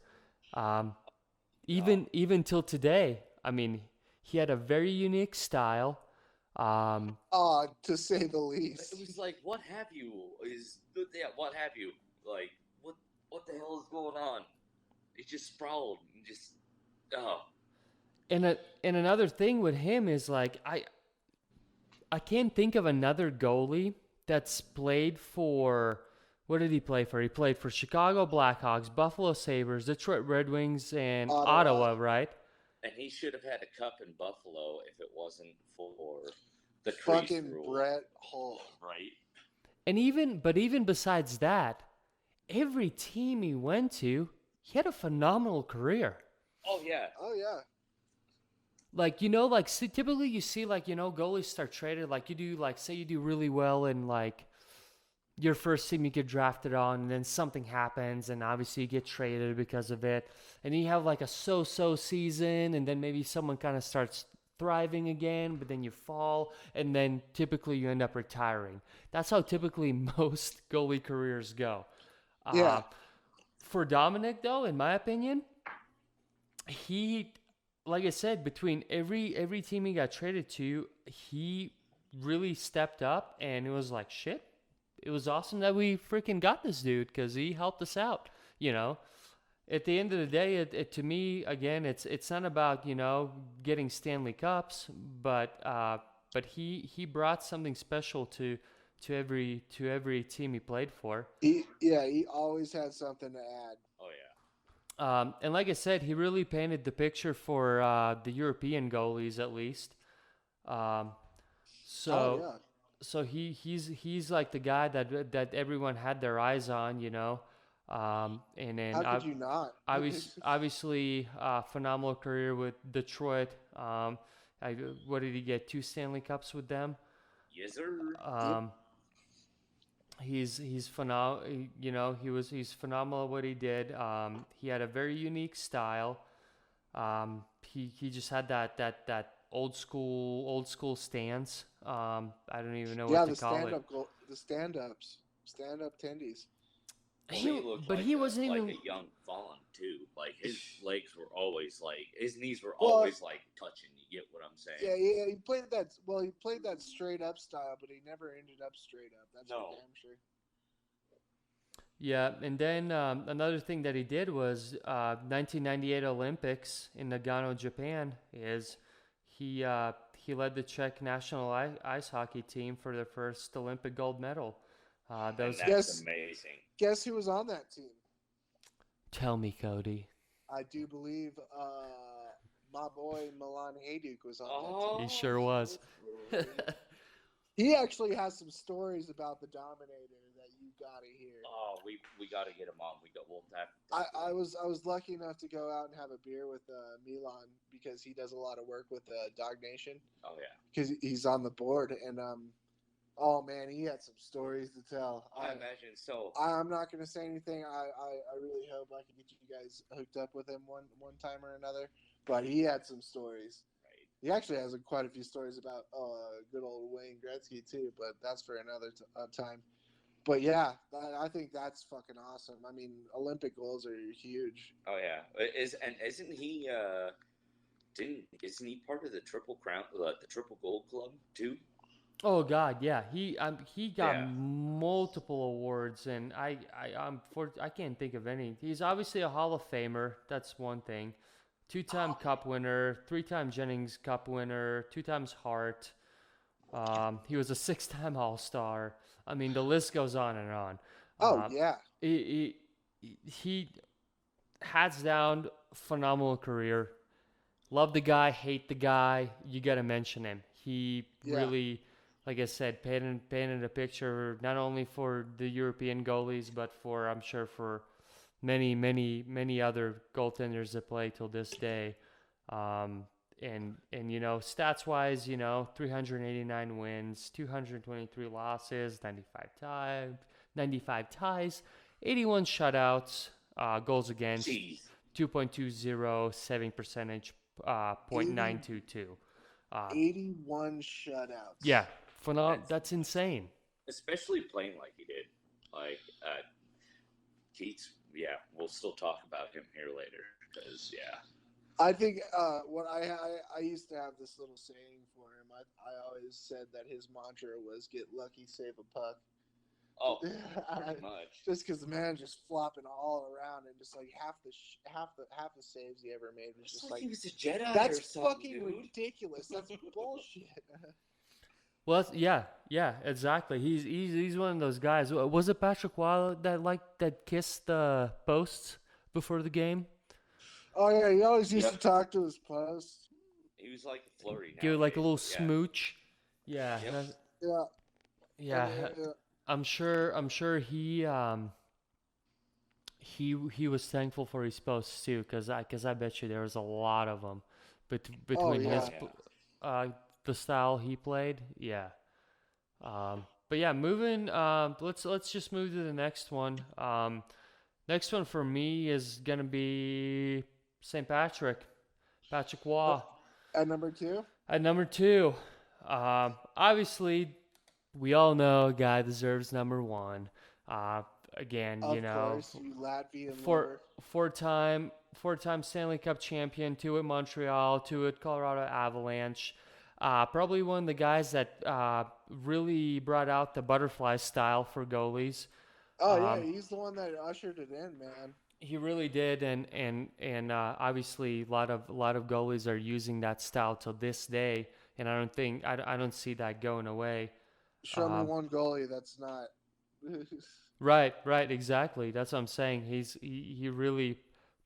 Even till today, I mean, he had a very unique style.
To say the least.
It was like, what have you? What have you? Like, what the hell is going on? He just sprawled and just,
And another thing with him is like I can't think of another goalie that's played for. What did he play for? He played for Chicago Blackhawks, Buffalo Sabres, Detroit Red Wings, and Ottawa, right?
And he should have had a cup in Buffalo if it wasn't for the crease
fucking
rule.
Brett Hull.
Right.
And even besides that, every team he went to, he had a phenomenal career.
Oh yeah.
Like, typically you see, goalies start traded. Like, you do, say you do really well in, your first team you get drafted on, and then something happens, and obviously you get traded because of it. And you have, a so-so season, and then maybe someone kind of starts thriving again, but then you fall, and then typically you end up retiring. That's how typically most goalie careers go.
Yeah.
For Dominic, though, in my opinion, he, like I said, between every team he got traded to, he really stepped up, and it was like shit. It was awesome that we freaking got this dude because he helped us out. You know, at the end of the day, to me, again, it's not about getting Stanley Cups, but he brought something special to every team he played for.
He always had something to add.
Oh yeah.
And like I said, he really painted the picture for the European goalies, at least. Um,
Oh
so
yeah.
so he's like the guy that everyone had their eyes on, and then
How could you not?
obviously phenomenal career with Detroit. What did he get? 2 Stanley Cups with them.
Yes, sir.
Yep.
Um, he's phenomenal. He's phenomenal at what he did. He had a very unique style. He just had that old school stance. I don't even know
Yeah,
what to call it.
the stand-up tendies.
Well, he looked
But
like
he wasn't
like
even.
a young fawn too. Like his legs were always like his knees were
Well,
always like touching. You get what I'm saying?
Yeah, he played that. Well, he played that straight up style, but he never ended up straight up. That's for
No.
damn sure.
Yeah, and then another thing that he did was 1998 Olympics in Nagano, Japan. He led the Czech national ice hockey team for their first Olympic gold medal.
And
Those.
that's
Yes.
amazing.
Guess who was on that team?
Tell me, Cody.
I do believe my boy Milan Hajduk was on
Oh,
He sure was.
that team. He actually has some stories about the Dominator that you gotta hear.
Oh, we got to get him on. We'll have.
I was lucky enough to go out and have a beer with Milan because he does a lot of work with Dog Nation
Oh yeah.
because he's on the board and oh man, he had some stories to tell.
I imagine so.
I'm not gonna say anything. I really hope I can get you guys hooked up with him one time or another. But he had some stories.
Right.
He actually has quite a few stories about good old Wayne Gretzky too. But that's for another time. But yeah, I think that's fucking awesome. I mean, Olympic goals are huge.
Oh yeah. Isn't he isn't he part of the Triple Crown, the Triple Gold Club too?
Oh God, yeah. He got
Yeah.
multiple awards, and I can't think of any. He's obviously a Hall of Famer. That's one thing. 2-time Cup winner, 3-time Jennings Cup winner, 2 times Hart. He was a 6-time All-Star. I mean, the list goes on and on.
Oh yeah.
He hands down phenomenal career. Love the guy, hate the guy. You got to mention him. He really, like I said, painted a picture not only for the European goalies, but I'm sure for many other goaltenders that play till this day. And stats wise, 389 wins, 223 losses, 95 ties, 81 shutouts, goals against,
Jeez.
2.20, saving percentage, .922.
81 shutouts.
Yeah, that's insane.
Especially playing like he did. Like Keats. Yeah, we'll still talk about him here later because yeah.
I think what I used to have this little saying for him. I always said that his mantra was "Get lucky, save a puck."
Oh, pretty much.
Just because the man just flopping all around and just like half the saves he ever made was just like
he was a Jedi.
that's
or something,
fucking
dude.
ridiculous. That's bullshit.
Well, yeah, exactly. He's one of those guys. Was it Patrick Waugh that kissed the posts before the game?
Oh yeah, he always used to talk to his post.
He was like flirty.
Give it like a little
nowadays, yeah.
smooch. Yeah,
Yep.
Yeah.
yeah. I'm sure he was thankful for his posts too, because I bet you there was a lot of them, between his the style he played. Yeah. But yeah, moving. Let's just move to the next one. Next one for me is gonna be St. Patrick Waugh.
At number 2.
At number 2, obviously, we all know a guy deserves number 1. again,
Of course, you Latvian
four
lover.
four-time Stanley Cup champion, two at Montreal, two at Colorado Avalanche. Probably one of the guys that really brought out the butterfly style for goalies.
Oh yeah,
Um,
he's the one that ushered it in, man.
he really did, and obviously a lot of goalies are using that style to this day, and I don't see that going away.
Show me
Um,
one goalie that's not.
right, exactly. That's what I'm saying. He really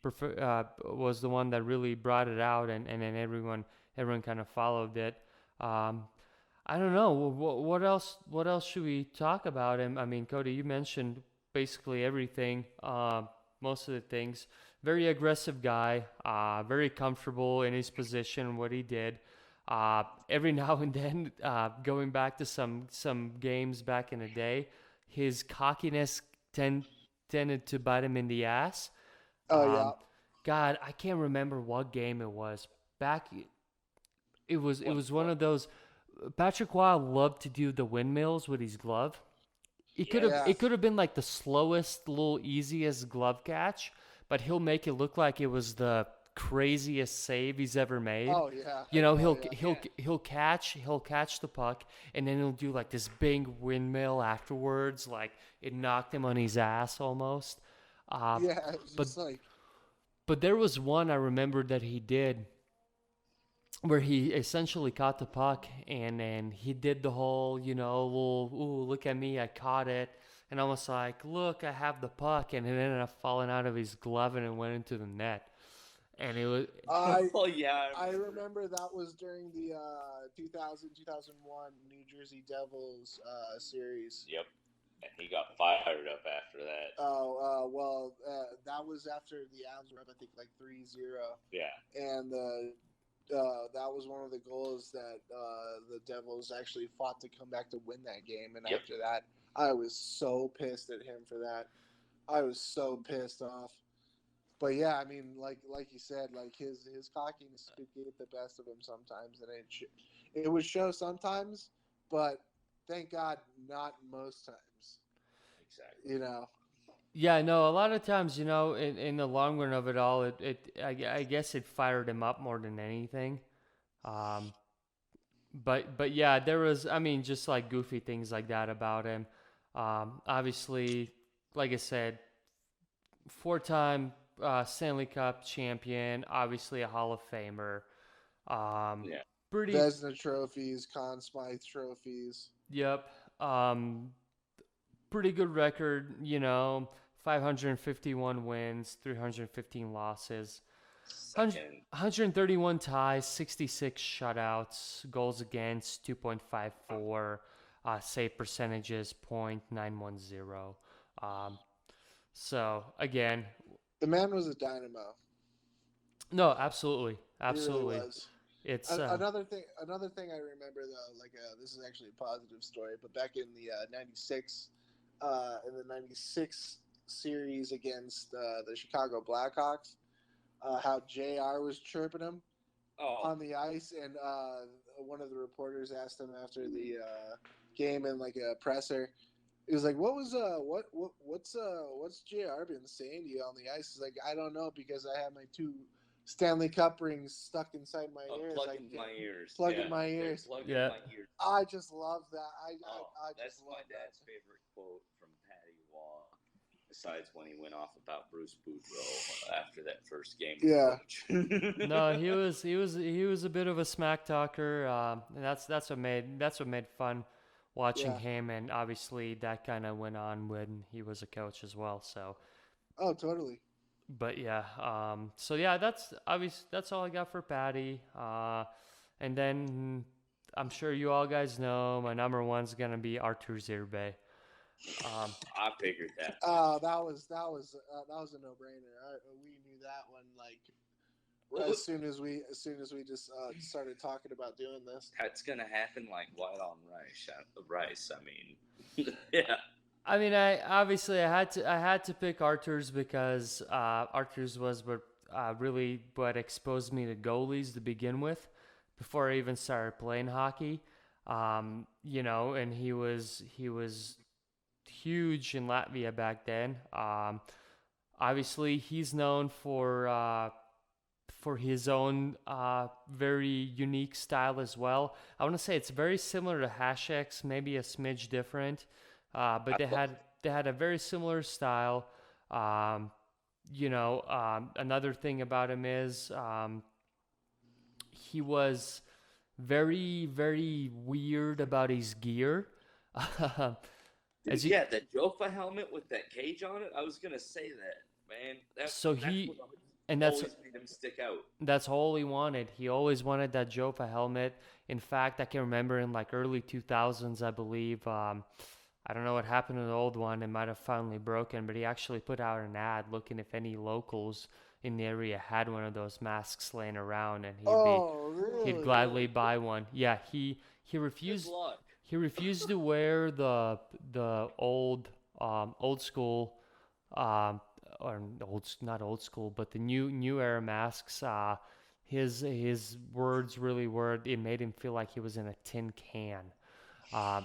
was the one that really brought it out, and then everyone kind of followed it. Um, I don't know. What else should we talk about him? I mean, Cody, you mentioned basically everything. Most of the things. Very aggressive guy. Very comfortable in his position, what he did. Every now and then, going back to some games back in the day, his cockiness tended to bite him in the ass.
Oh yeah.
Um, God, I can't remember what game it was. Back, it was one of those. Patrick Waugh loved to do the windmills with his glove. It could have
Yes.
it could have been like the slowest, little easiest glove catch, but he'll make it look like it was the craziest save he's ever made.
Oh yeah.
You know,
Oh,
he'll
yeah.
he'll catch the puck, and then he'll do like this big windmill afterwards, like it knocked him on his ass almost.
Yeah, it's
but
just like
but there was one I remember that he did where he essentially caught the puck, and then he did the whole, little, ooh, look at me, I caught it. And almost like, look, I have the puck. And it ended up falling out of his glove and it went into the net. And it was,
Oh yeah,
I remember that was during the 2000-2001 New Jersey Devils series.
Yep. And he got fired up after that.
Oh, well, that was after the Avs were up, I think, like 3-0.
Yeah.
And that was one of the goals that the Devils actually fought to come back to win that game. And
Yep.
after that, I was so pissed at him for that. I was so pissed off. But yeah, I mean, like you said, like his cockiness could get the best of him sometimes, and it would show sometimes, but thank God, not most times.
Exactly.
You know.
yeah, no, a lot of times, in the long run of it all, I guess it fired him up more than anything. Um, but yeah, there was, I mean, just like goofy things like that about him. Obviously, like I said, four-time Stanley Cup champion, obviously a Hall of Famer.
Yeah.
Pretty,
Vezina trophies, Conn Smythe trophies.
yep. Pretty good record, 551 wins, 315 losses,
Second.
131 ties, 66 shutouts, goals against 2.54, save percentages 0.910. So again,
The man was a dynamo.
no, absolutely,
He
absolutely.
really was.
It's
Another thing I remember though, like this is actually a positive story, but back in the '96, in the '96 series against the Chicago Blackhawks, how JR was chirping him
Oh,
on the ice, and one of the reporters asked him after the game in like a presser. He was like, "What was what's JR been saying to you on the ice?" He's like, "I don't know because I have my two Stanley Cup rings stuck inside my ears.
plug
I
in my ears.
plug in my ears."
Plug
Yeah.
in my ears.
I just love that. I
That's
just
my
love
dad's
that.
favorite quote from Patty Waugh. Besides when he went off about Bruce Boudreau after that first game.
Yeah.
no, he was a bit of a smack talker, and that's what made fun watching
Yeah.
him, and obviously that kind of went on when he was a coach as well. So,
Oh, totally.
but yeah, so yeah, that's obvious. That's all I got for Patty. And then I'm sure you all guys know my number one's gonna be Artur Zirbe.
I figured that.
That was a no-brainer. We knew that one like as soon as we just started talking about doing this.
That's gonna happen like white on rice. I mean, yeah.
I mean, I had to pick Artur's because Artur's was what exposed me to goalies to begin with, before I even started playing hockey. And he was huge in Latvia back then. Obviously, he's known for his own very unique style as well. I want to say it's very similar to Hashek's, maybe a smidge different, but they had a very similar style. Um, Another thing about him is he was very, very weird about his gear.
Dude, yeah, that Jofa helmet with that cage on it. I was gonna say that, man.
So
That's
he,
what
and
always made him stick out.
that's all he wanted. He always wanted that Jofa helmet. In fact, I can remember in like early 2000s, I believe. I don't know what happened to the old one. It might have finally broken, but he actually put out an ad looking if any locals in the area had one of those masks laying around, and
Oh,
he'd
really?
gladly buy one. Yeah, he
Good
refused
luck.
he refused to wear the old school um, or not old school, but the new era masks. His words really were it made him feel like he was in a tin can. Uh,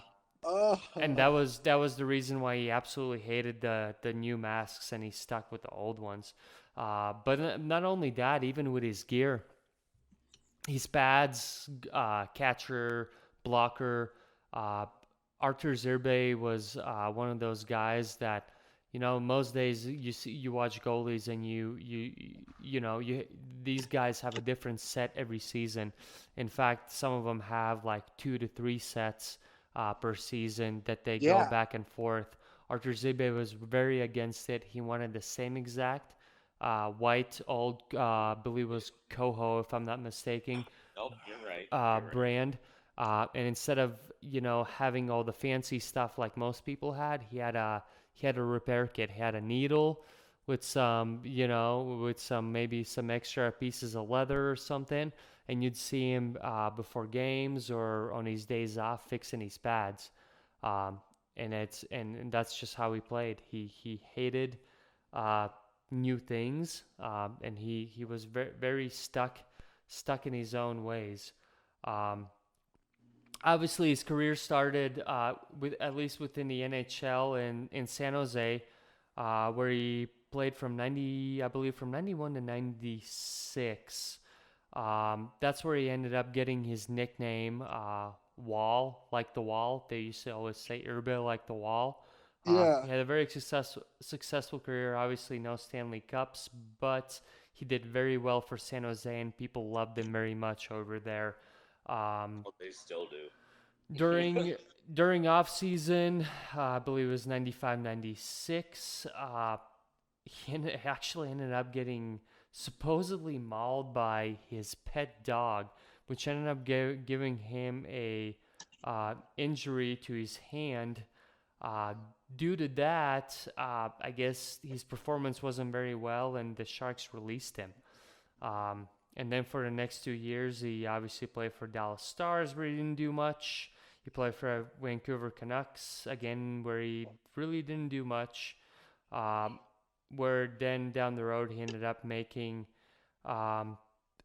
and
Oh,
that was the reason why he absolutely hated the new masks and he stuck with the old ones. But not only that, even with his gear, his pads, catcher, blocker. Uh, Artur Zerbe was one of those guys that, most days you watch goalies and you these guys have a different set every season. In fact, some of them have like 2 to 3 sets per season that they go
yeah.
back and forth. Artur Zerbe was very against it. He wanted the same exact white old, believe it was Coho, if I'm not mistaken,
Nope, you're right. You're right.
brand. And instead of having all the fancy stuff like most people had, he had a repair kit. He had a needle with some maybe some extra pieces of leather or something, and you'd see him before games or on his days off fixing his pads. Um, and that's just how he played. He hated uh, new things, and he was very very stuck in his own ways. Um, Obviously, his career started with at least within the NHL in San Jose, where he played from 90, I believe, from 91 to 96. That's where he ended up getting his nickname, Wall, like the Wall. They used to always say Irbe like the Wall.
Yeah.
He had a very successful career. Obviously, no Stanley Cups, but he did very well for San Jose, and people loved him very much over there. Um,
Well, they still do.
during during off season, I believe it was 95, 96. Actually ended up getting supposedly mauled by his pet dog, which ended up giving him a injury to his hand. Uh, Due to that, I guess his performance wasn't very well, and the Sharks released him. And then for the next 2 years, he obviously played for Dallas Stars, where he didn't do much. He played for Vancouver Canucks, again, where he really didn't do much. Um, where then down the road, he ended up making um,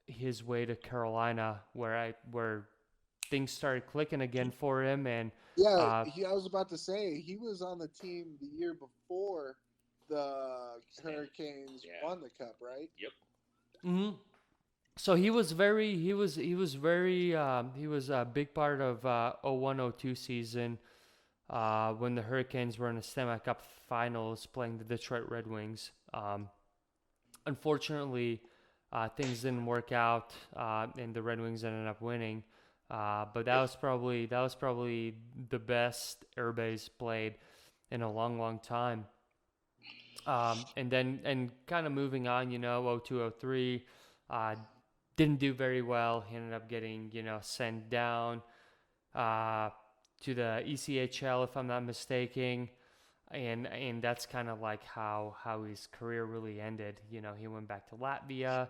his way to Carolina, where things started clicking again for him. And
Yeah,
uh,
I was about to say he was on the team the year before the Hurricanes
Yeah.
won the cup, right?
Yep.
mhm. So he was a big part of 01-02 season when the Hurricanes were in the Stanley Cup Finals playing the Detroit Red Wings. Unfortunately, things didn't work out, and the Red Wings ended up winning. But that was probably the best Airbase played in a long, long time. And kind of moving on, 02, 03, didn't do very well. He ended up getting, sent down uh, to the ECHL, if I'm not mistaken. And that's kind of like how his career really ended. He went back to Latvia,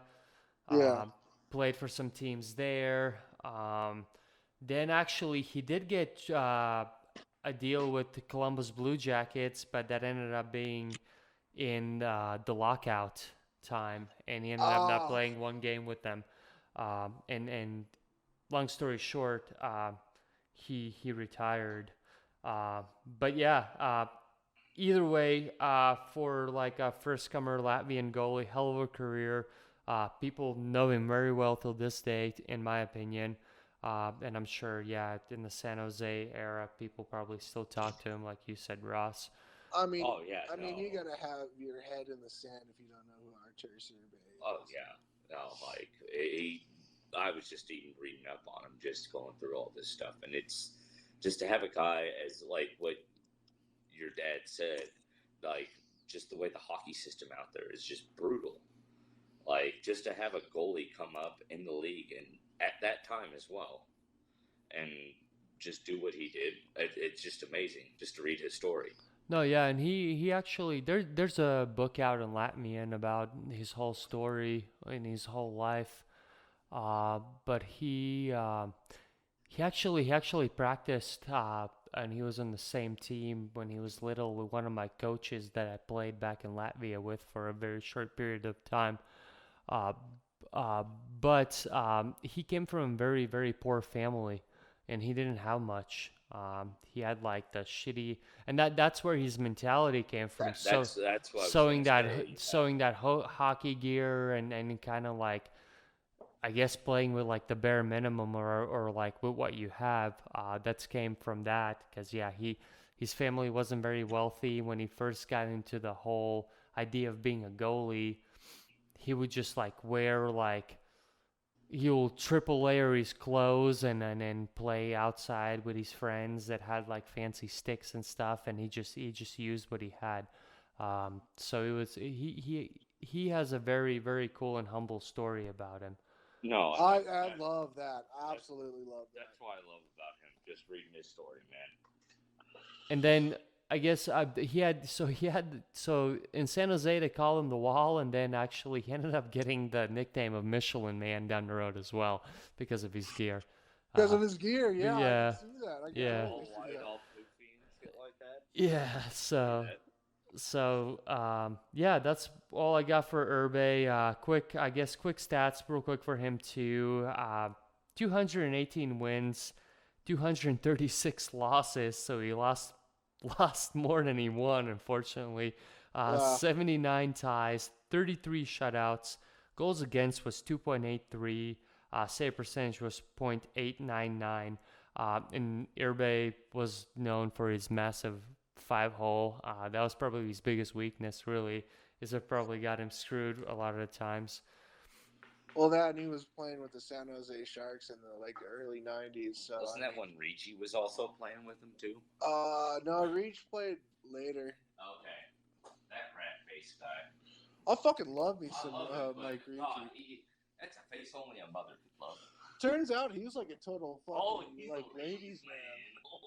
Yeah.
um, played for some teams there. Then actually he did get a deal with the Columbus Blue Jackets, but that ended up being in the lockout time, and he ended up not
Ah,
playing one game with them. And long story short, he retired. But yeah, either way, for like a first comer Latvian goalie, hell of a career. People know him very well till this day, in my opinion. And I'm sure, yeah, in the San Jose era, people probably still talk to him, like you said, Ross.
I mean,
Oh yeah,
I mean,
no.
you gotta have your head in the sand if you don't know who Artur Serbe is.
Oh yeah, no. Like I was just even reading up on him, just going through all this stuff, and it's just to have a guy as like what your dad said, like just the way the hockey system out there is just brutal. Like just to have a goalie come up in the league and at that time as well, and just do what he did, it's just amazing just to read his story.
No, yeah, and he actually there's a book out in Latvian about his whole story and his whole life. But he actually practiced, and he was on the same team when he was little with one of my coaches that I played back in Latvia with for a very short period of time. Uh, but he came from a very, very poor family, and he didn't have much. He had like the shitty, and that's where his mentality came from.
That's what I was
Sewing
gonna
that
say.
sewing that hockey gear and kind of like, I guess, playing with like the bare minimum or like with what you have. That's came from that because yeah, his family wasn't very wealthy when he first got into the whole idea of being a goalie. He would just like wear like he'll triple layer his clothes and play outside with his friends that had like fancy sticks and stuff, and he just used what he had. So it was he has a very, very cool and humble story about him.
No,
I love that. Absolutely love that.
That's what I love about him. Just reading his story, man.
And then I guess so in San Jose they call him the Wall, and then actually he ended up getting the nickname of Michelin Man down the road as well because of his gear.
Because of his gear, yeah.
yeah.
I can see that. I can
Yeah.
All
totally see
white,
that.
all poofy and shit like that.
Yeah, yeah, that's all I got for Urbe. Quick stats real quick for him too. 218 wins, 236 losses, so he lost more than he won, unfortunately. 79 ties, 33 shutouts. Goals against was 2.83. Save percentage was .899. And Irbe was known for his massive 5-hole. That was probably his biggest weakness, really, is it probably got him screwed a lot of the times.
Well, that and he was playing with the San Jose Sharks in the early '90s. So
Wasn't that when Ricci was also playing with him too?
No, Reach played later.
Okay, that rat face guy.
I fucking love me some Mike Ricci.
That's a face only a mother could love.
Turns out he was like a total fucking
he's
like
a
ladies man.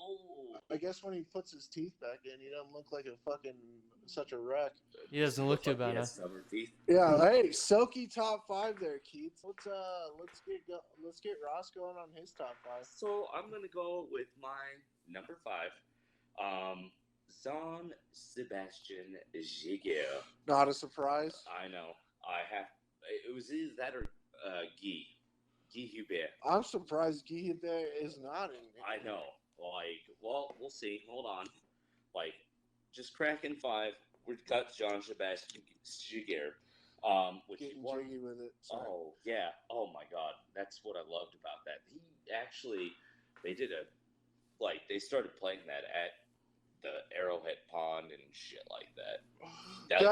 Oh.
I guess when he puts his teeth back in, he doesn't look like a fucking such a wreck.
He doesn't look too bad, huh?
Yeah, hey, silky top 5 there, Keith. Let's get Ross going on his top 5.
So I'm gonna go with my number 5, Jean Sebastian Giguère.
Not a surprise.
I know. It was either that or Guy Hubert.
I'm surprised Guy Hubert is not in here.
I know. Well, we'll see. Hold on. Just cracking 5. We've got Jean Sebastian Giguère. Which
Getting
won.
jiggy with it. Sorry.
Oh yeah. Oh my God. That's what I loved about that. They started playing that at the Arrowhead Pond and shit like that.
That's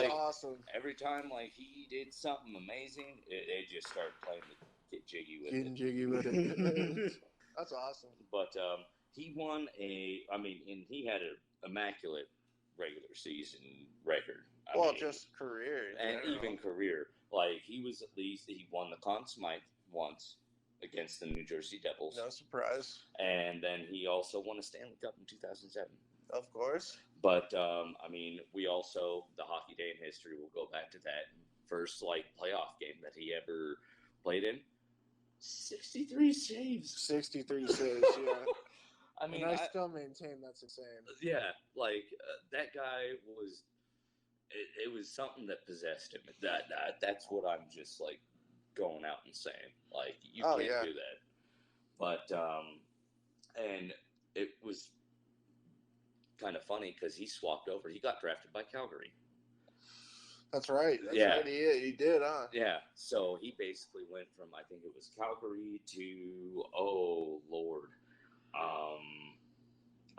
awesome.
Every time he did something amazing, they just started playing the get jiggy with
Getting
it.
jiggy with it. That's awesome.
But he won and he had an immaculate regular season record.
Just career.
And even career. He won the Conn Smythe once against the New Jersey Devils.
No surprise.
And then he also won a Stanley Cup in 2007.
Of course.
But, we also, the Hockey Day in History, will go back to that first, playoff game that he ever played in. 63 saves.
63 saves, yeah. I still maintain that's insane.
Yeah, that guy was, it was something that possessed him. That's what I'm just, going out and saying. You can't do that. But, and it was kind of funny because he swapped over. He got drafted by Calgary.
That's right. That's
Yeah.
right. He did, huh?
Yeah. So he basically went from, I think it was Calgary to, oh Lord,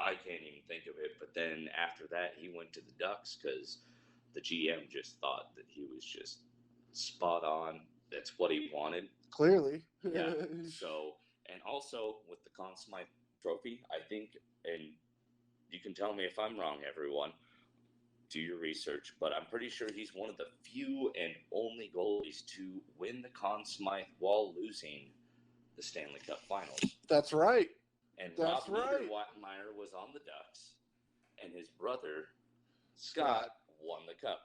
I can't even think of it. But then after that, he went to the Ducks because the GM just thought that he was just spot on. That's what he wanted.
Clearly.
Yeah. So, and also with the Conn Smythe Trophy, I think, and you can tell me if I'm wrong, everyone. Do your research, but I'm pretty sure he's one of the few and only goalies to win the Conn Smythe while losing the Stanley Cup Finals.
That's right.
And
That's
Rob
right.
Niedermeyer was on the Ducks, and his brother Scott won the cup.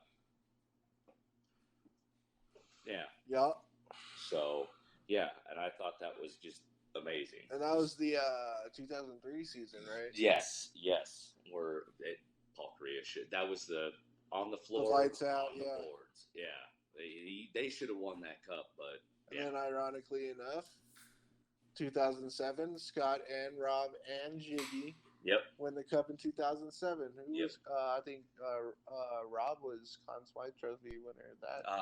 Yeah.
Yeah.
So yeah, and I thought that was just amazing.
And that was the 2003 season, right?
Yes. Where Paul Korea should. That was the on the floor,
the lights out,
on the boards. Yeah, they should have won that cup, but yeah.
And then ironically enough, 2007, Scott and Rob and Jiggy win the cup in 2007. Who was? I think Rob was Conn Smythe Trophy winner.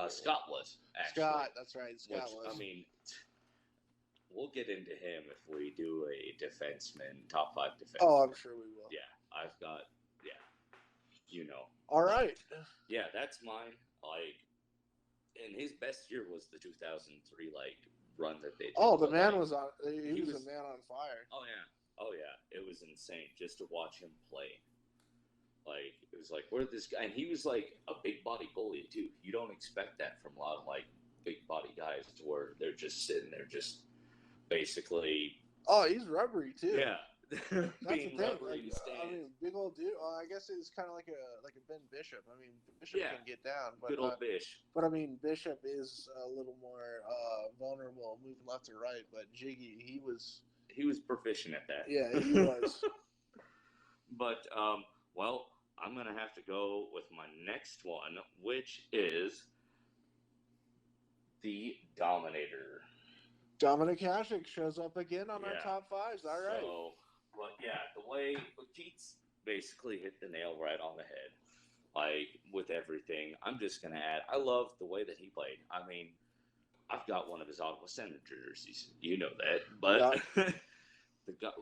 Scott was actually.
Scott, that's right. Scott was.
I mean, we'll get into him if we do a defenseman, top 5 defenseman.
Oh, I'm sure we will.
Yeah, I've got. Yeah, you know.
All right.
Yeah, that's mine. Like, and his best year was the 2003 run that they did.
Oh, the man was on. He was a man on fire.
Oh yeah, it was insane just to watch him play. Like, it was like, where did this guy? And he was like a big body goalie too. You don't expect that from a lot of big body guys, to where they're just sitting there, just basically.
Oh, he's rubbery too.
Yeah.
That's
being
the thing.
rubbery
I mean, big old dude. I guess it's kind of like a Ben Bishop. I mean, Bishop can get down, but
good old Bish.
But I mean, Bishop is a little more vulnerable, moving left or right. But Jiggy, he was
proficient at that.
Yeah, he was.
But well, I'm gonna have to go with my next one, which is the Dominator.
Dominic Hasek shows up again on our top 5s. All right.
So, but yeah, the way Pete's basically hit the nail right on the head, like with everything. I'm just gonna add, I love the way that he played. I mean, I've got one of his Ottawa Senator jerseys, you know that, but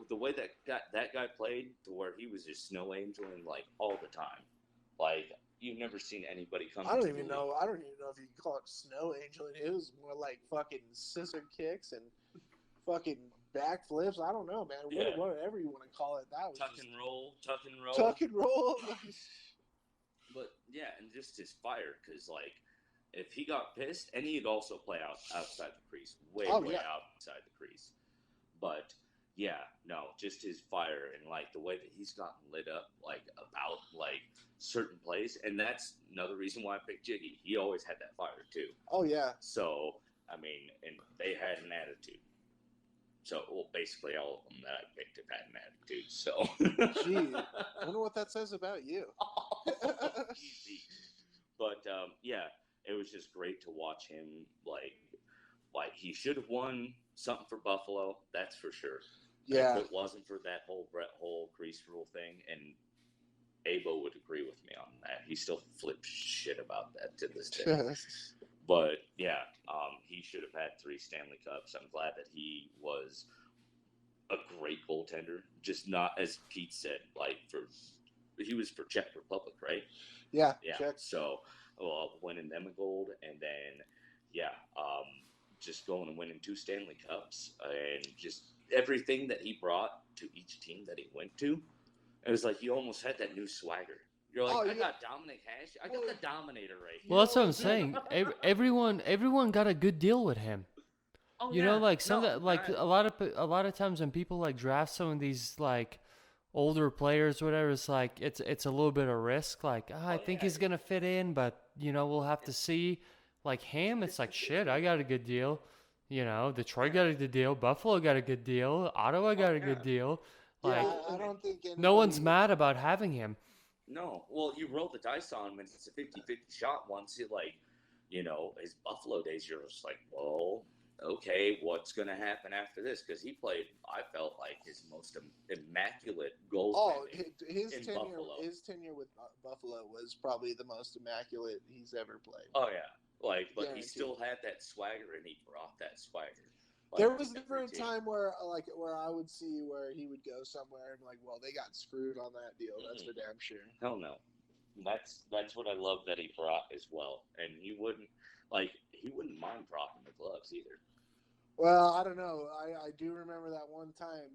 the way that guy played, to where he was just snow angeling all the time, like you've never seen anybody come.
I don't even know if you can call it snow angeling. It was more like fucking scissor kicks and fucking backflips. I don't know, man.
Yeah.
Whatever you want to call it. That was
tuck and roll. But yeah, and just his fire, because if he got pissed, and he'd also play outside the crease, way outside the crease. But yeah, no, just his fire and the way that he's gotten lit up about certain plays, and that's another reason why I picked Jiggy. He always had that fire too.
Oh yeah.
So I mean, and they had an attitude. So basically all of them that I picked have had an attitude. So
gee, I wonder what that says about you.
Easy. But yeah, it was just great to watch him. Like he should have won something for Buffalo, that's for sure.
Yeah.
If it wasn't for that whole crease rule thing, and Abo would agree with me on that. He still flips shit about that to this day. But yeah, he should have had 3 Stanley Cups. I'm glad that he was a great goaltender. Just not, as Pete said, he was for Czech Republic, right?
Yeah.
Czech. So, winning them a gold, and then just going and winning 2 Stanley Cups, and just everything that he brought to each team that he went to. It was like you almost had that new swagger. You're like, I got Dominic Hash. I got the Dominator right here.
Well, that's what I'm saying. Everyone got a good deal with him.
Oh,
you know, a lot of times when people draft some of these older players, whatever, it's it's a little bit of risk. I think he's gonna fit in, but we'll have to see. Ham, it's shit. I got a good deal. Detroit got a good deal. Buffalo got a good deal. Ottawa got a good deal.
I don't think
no one's mad about having him.
No. Well, you roll the dice on him, and it's a 50-50 shot once. His Buffalo days, you're just like, well, okay, what's going to happen after this? Because he played, I felt like, his most immaculate goaltending
his
in
tenure,
Buffalo.
his tenure with Buffalo was probably the most immaculate he's ever played.
Oh yeah, like, but
Guaranteed.
he still had that swagger, and he brought that swagger. Like,
there was never a time where I would see where he would go somewhere and like, well, they got screwed on that deal. That's for damn sure.
Hell no. That's what I love that he brought as well, and he wouldn't mind dropping the gloves either.
Well, I don't know. I do remember that one time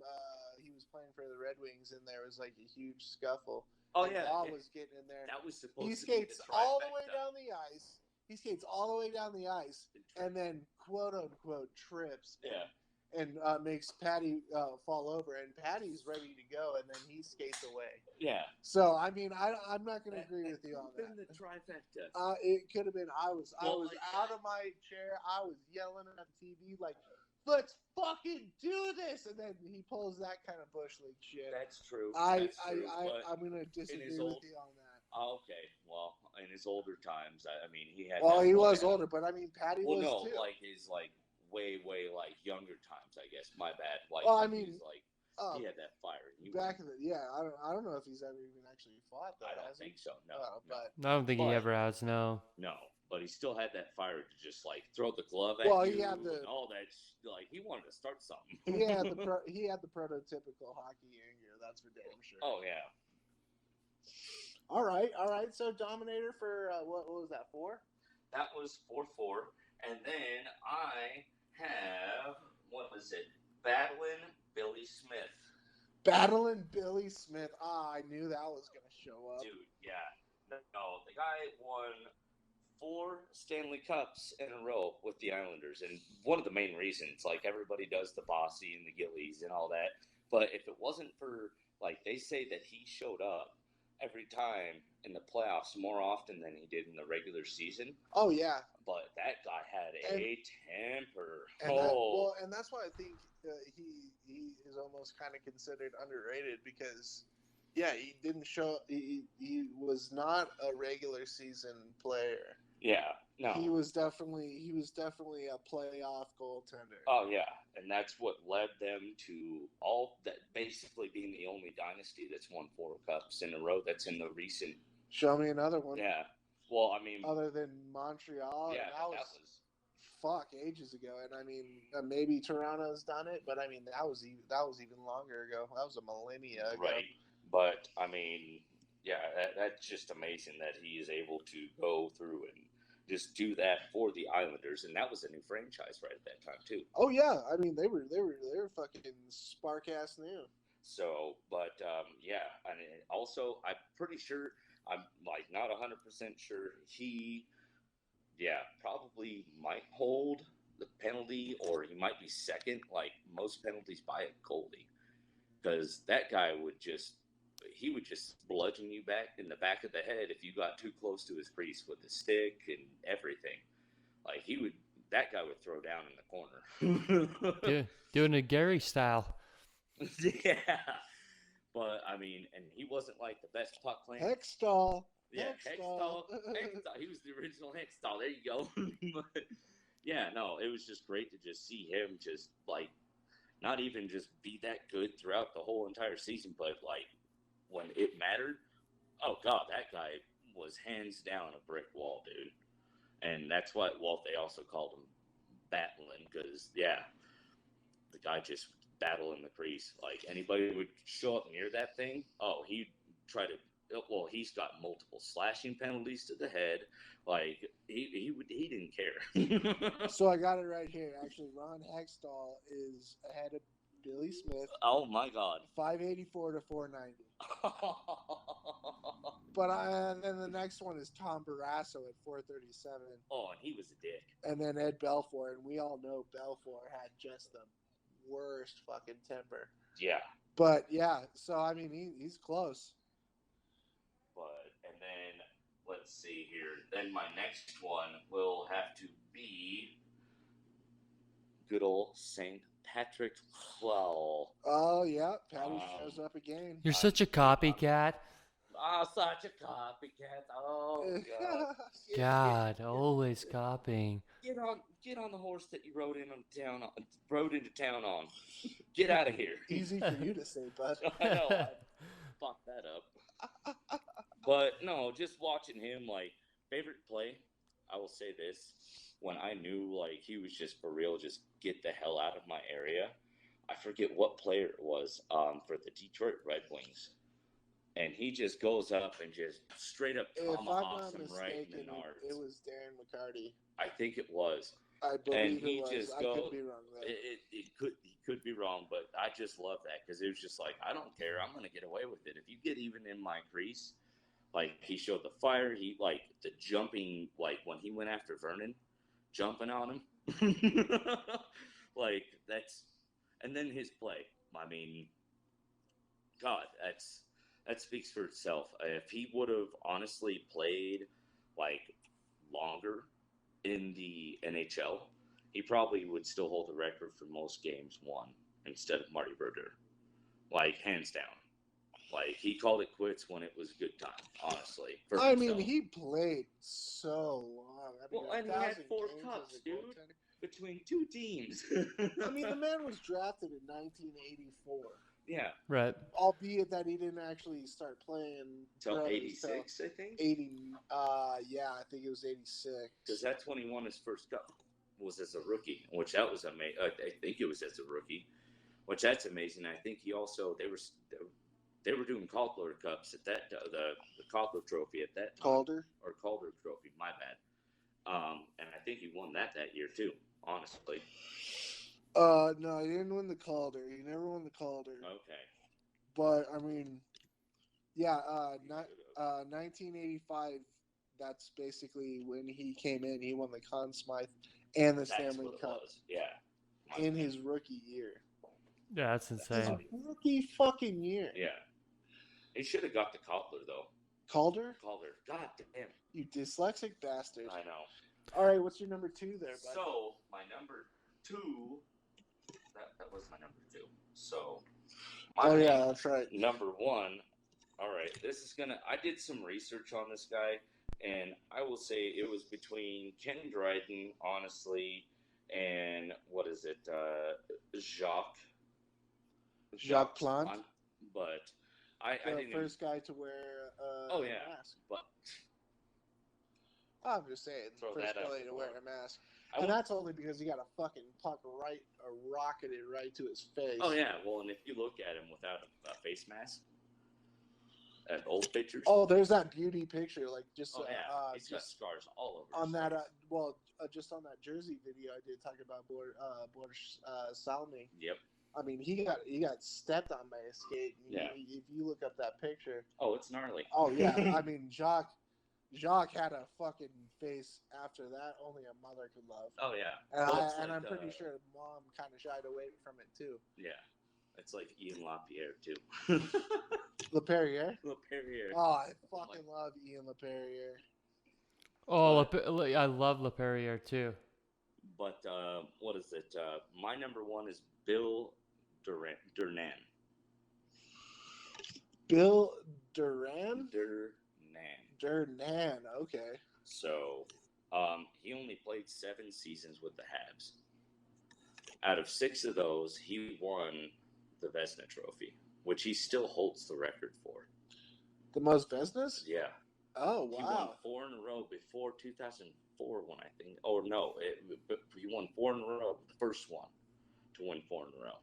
he was playing for the Red Wings, and there was like a huge scuffle.
Oh yeah,
Law was getting in there.
That was supposed.
He
to
skates
be the
all the way down the ice. He skates all the way down the ice, and then quote unquote trips.
Yeah.
And makes Patty fall over, and Patty's ready to go, and then he skates away.
Yeah.
So I mean, I'm not going to agree with you on that.
The trifecta.
It could have been. I was out of my chair. I was yelling at the TV like, "Let's fucking do this!" And then he pulls that kind of bush league shit.
That's true.
I'm going to disagree with you on that.
Oh, okay. Well, in his older times, I mean, he had.
Well, he was older, but I mean, Patty was too.
Like his way like younger times, I guess. My bad. Like,
well, I mean,
he had that fire.
Back in the I don't know if he's ever even actually fought though.
I don't think so. No,
but
I don't think he ever has. No.
No, but he still had that fire to just like throw the glove at you. He had and all that. Like he wanted to start something.
he had the prototypical hockey anger. That's for damn sure.
Oh yeah.
All right. So Dominator for what was that, 4?
That was 4-4, and then I have, what was it? Battling Billy Smith.
Battling Billy Smith. I knew that was going to show up.
Dude, yeah. No, the guy won 4 Stanley Cups in a row with the Islanders, and one of the main reasons, like, everybody does the Bossy and the Gillies and all that, but if it wasn't for, like, they say that he showed up every time in the playoffs more often than he did in the regular season.
Oh yeah,
but that guy had a temper.
And that's why I think he is almost kind of considered underrated because, yeah, he didn't show. He was not a regular season player.
Yeah, no,
he was definitely a playoff goaltender.
Oh yeah, and that's what led them to all that basically being the only dynasty that's won 4 cups in a row. That's in the recent.
Show me another one.
Yeah, well, I mean,
other than Montreal,
yeah,
that was ages ago. And I mean, maybe Toronto's done it, but I mean that was even longer ago. That was a millennia ago.
Right, but I mean, yeah, that's just amazing that he is able to go through and just do that for the Islanders, and that was a new franchise right at that time too.
Oh yeah, I mean they were fucking spark ass new.
So, but yeah, and also I'm pretty sure, I'm like not 100% sure he, probably might hold the penalty, or he might be second, like most penalties by a goalie, because that guy would just bludgeon you back in the back of the head if you got too close to his crease with the stick and everything. Like that guy would throw down in the corner.
Doing a Gary style.
Yeah. But, I mean, and he wasn't like the best puck player.
Hextall.
Yeah, Hextall. He was the original Hextall. There you go. But, yeah, no, it was just great to just see him just, like, not even just be that good throughout the whole entire season, but, like, when it mattered, oh, God, that guy was hands down a brick wall, dude. And that's what they also called him battling, because, yeah, the guy just battle in the crease. Like, anybody would show up near that thing, he'd try to, he's got multiple slashing penalties to the head. Like, he didn't care.
So I got it right here. Actually, Ron Hextall is ahead of Billy Smith.
Oh my God.
584 to 490. But then the next one is Tom Barrasso at 437.
Oh, and he was a dick.
And then Ed Belfour, and we all know Belfour had just the worst fucking temper.
Yeah.
But yeah, so I mean he's close.
But and then let's see here. Then my next one will have to be good old St. Patrick Well.
Oh yeah, Patty shows up again.
You're such a copycat.
Oh, such a copycat. Oh God.
God, always copying.
Get on the horse that you rode into town on. Get out of here.
Easy for you to say, bud.
I know. I fucked that up. But no, just watching him, like, favorite play, I will say this. When I knew, like, he was just for real, just get the hell out of my area. I forget what player it was for the Detroit Red Wings. And he just goes up and just straight up
If I'm
tomahawks
not
him right in the
mistaken,
nards.
it was Darren McCarty.
I think it was.
I
And
believe
he
it was.
just
I
goes.
could be wrong there.
He could be wrong, but I just love that because it was just like, I don't care. I'm gonna get away with it. If you get even in my crease, like he showed the fire. He like the jumping, like when he went after Vernon, jumping on him. Like that's, and then his play. I mean, God, that speaks for itself. If he would have honestly played like longer in the NHL, he probably would still hold the record for most games won instead of Marty Brodeur. Like, hands down. Like, he called it quits when it was a good time, honestly.
I mean, he played so long. I mean,
well, and he had 4 cups, dude, between 2 teams.
I mean, the man was drafted in 1984.
Yeah.
Right.
Albeit that he didn't actually start playing
until 86, I think.
80. Yeah, I think it was 86.
Because that's when he won his first cup. Was as a rookie, which that was amazing. I think it was as a rookie, which that's amazing. I think he also they were doing Calder Cups at that the Calder Trophy at that time. Calder Trophy. My bad. And I think he won that year too. Honestly.
No, he didn't win the Calder. He never won the Calder.
Okay.
But I mean, yeah, 1985. That's basically when he came in. He won the Conn Smythe and the Stanley Cup.
Yeah.
In his rookie year.
Yeah, that's insane.
His rookie fucking year.
Yeah. He should have got the Calder though.
Calder?
God damn.
You dyslexic bastard.
I know.
All right, what's your number 2 there, bud?
So my number 2. That was my number 2. So.
Yeah, that's right.
Number 1. All right, this is gonna. I did some research on this guy, and I will say it was between Ken Dryden, honestly, and what is it, Jacques
Plante.
But I didn't.
The first guy to wear a mask.
But
I'm just saying, first guy to wear a mask. And that's only because he got a fucking puck rocketed right to his face.
Oh yeah, well, and if you look at him without a face mask. At old pictures.
Oh, there's that beauty picture, like just.
He's got scars all over.
On that, just on that jersey video I did talk about Boris Salmi.
Yep.
I mean, he got stepped on by a skate.
Yeah.
If you look up that picture.
Oh, it's gnarly.
Oh yeah, I mean Jacques had a fucking face after that only a mother could love.
Oh yeah.
And I'm pretty sure mom kind of shied away from it too.
Yeah. It's like Ian LaPierre too.
LaPerriere?
LaPerriere.
Oh, I fucking love Ian LaPerriere.
Oh, I love LaPerriere too.
But what is it? My number 1 is Bill Durnan.
Bill Durnan?
Durnan.
Okay.
So, he only played 7 seasons with the Habs. Out of 6 of those, he won the Vezina Trophy, which he still holds the record for.
The most Vezinas?
Yeah.
Oh, wow.
He won 4 in a row before 2004 one, I think. Oh, no. He won 4 in a row, the first one to win 4 in a row.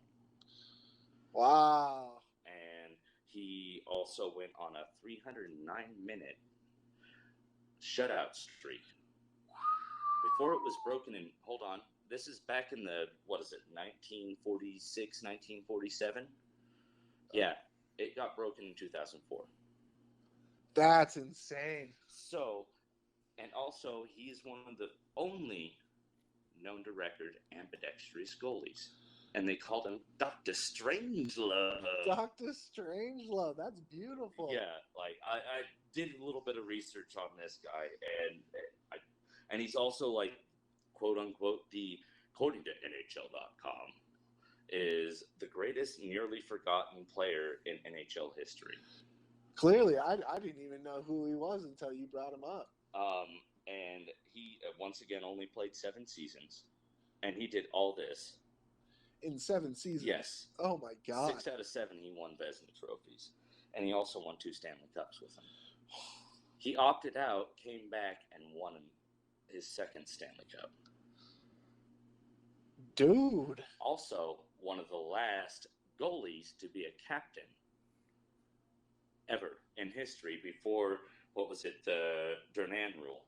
Wow.
And he also went on a 309-minute shutout streak. Before it was broken in, hold on, this is back in the, 1946, 1947? Yeah, it got broken in 2004.
That's insane.
So, and also, he is one of the only known to record ambidextrous goalies. And they called him Dr. Strangelove.
Dr. Strangelove, that's beautiful.
Yeah, like, I did a little bit of research on this guy, and he's also, like, quote-unquote, according to NHL.com, is the greatest nearly forgotten player in NHL history.
Clearly, I didn't even know who he was until you brought him up.
And he once again only played 7 seasons, and he did all this
In 7 seasons?
Yes.
Oh, my God.
6 out of 7 he won Vezina trophies, and he also won 2 Stanley Cups with them. He opted out, came back, and won his 2nd Stanley Cup.
Dude.
Also, one of the last goalies to be a captain ever in history before, what was it, the Durnan rule.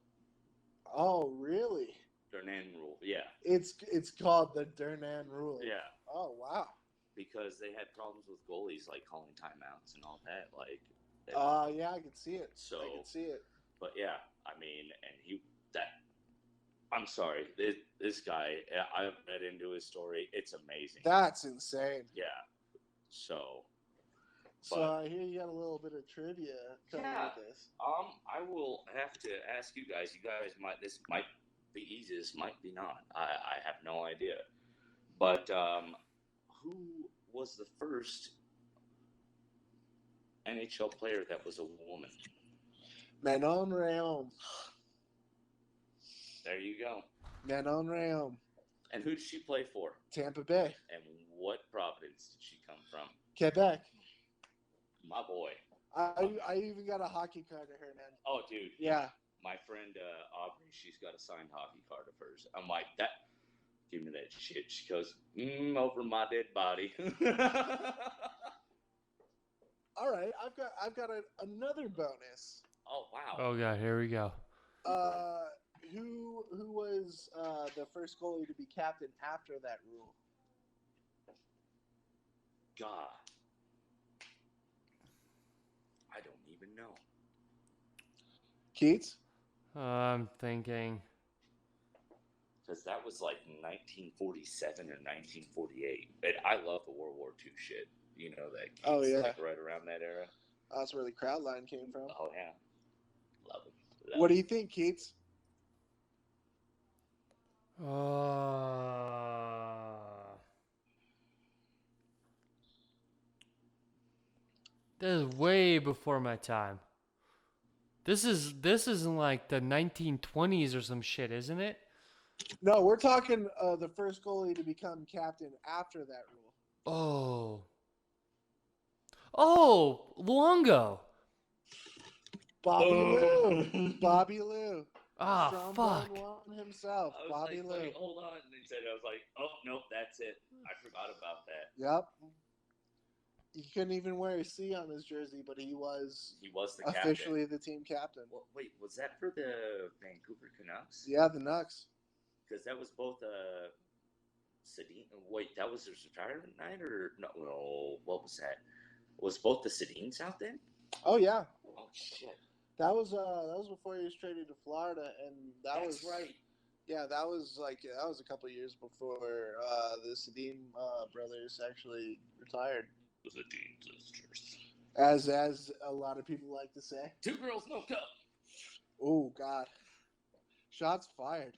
Oh, really?
Durnan rule, yeah.
It's called the Durnan rule.
Yeah.
Oh, wow.
Because they had problems with goalies, like calling timeouts and all that.
Yeah, I can see it.
So,
I can see it.
But yeah, I mean, and I'm sorry, this guy, I've read into his story. It's amazing.
That's insane.
Yeah. So
I hear you got a little bit of trivia coming with this.
I will have to ask you guys. This might be easy. This might be not. I have no idea. But who was the first NHL player that was a woman?
Manon Rhéaume.
There you go.
Manon Rhéaume.
And who did she play for?
Tampa Bay.
And what province did she come from?
Quebec.
My boy.
I even got a hockey card of her, man.
Oh, dude.
Yeah.
My friend Aubrey, she's got a signed hockey card of hers. I'm like, that. Give me that shit. She goes, over my dead body.
All right, I've got another bonus.
Oh wow.
Oh God, here we go.
Who was the first goalie to be captain after that rule?
God. I don't even know.
Keats?
I'm thinking.
Because that was like 1947 or 1948. And I love the World War II shit. You know that.
Oh, yeah.
Like right around that era.
That's where the crowd line came from.
Oh, yeah. Love it.
What do you think, Keats?
This is way before my time. This isn't like the 1920s or some shit, isn't it?
No, we're talking the first goalie to become captain after that rule.
Oh, Luongo.
Bobby Lou.
Ah, fuck.
One himself,
I was
Bobby
like,
Lou.
wait, hold on. And he said, I was like, oh, nope, that's it. I forgot about that.
Yep. He couldn't even wear a C on his jersey, but he was
the
officially
captain.
the team captain.
Well, wait, was that for the Vancouver Canucks?
Yeah, the Nucks.
Because that was both Sedin. Wait, that was their retirement night, or no? What was that? Was both the Sedins out then?
Oh yeah.
Oh shit.
That was before he was traded to Florida, and
That's right.
Yeah, that was a couple of years before the Sedin brothers actually retired.
The Sedin sisters.
As a lot of people like to say.
2 girls, no cup.
Oh God. Shots fired.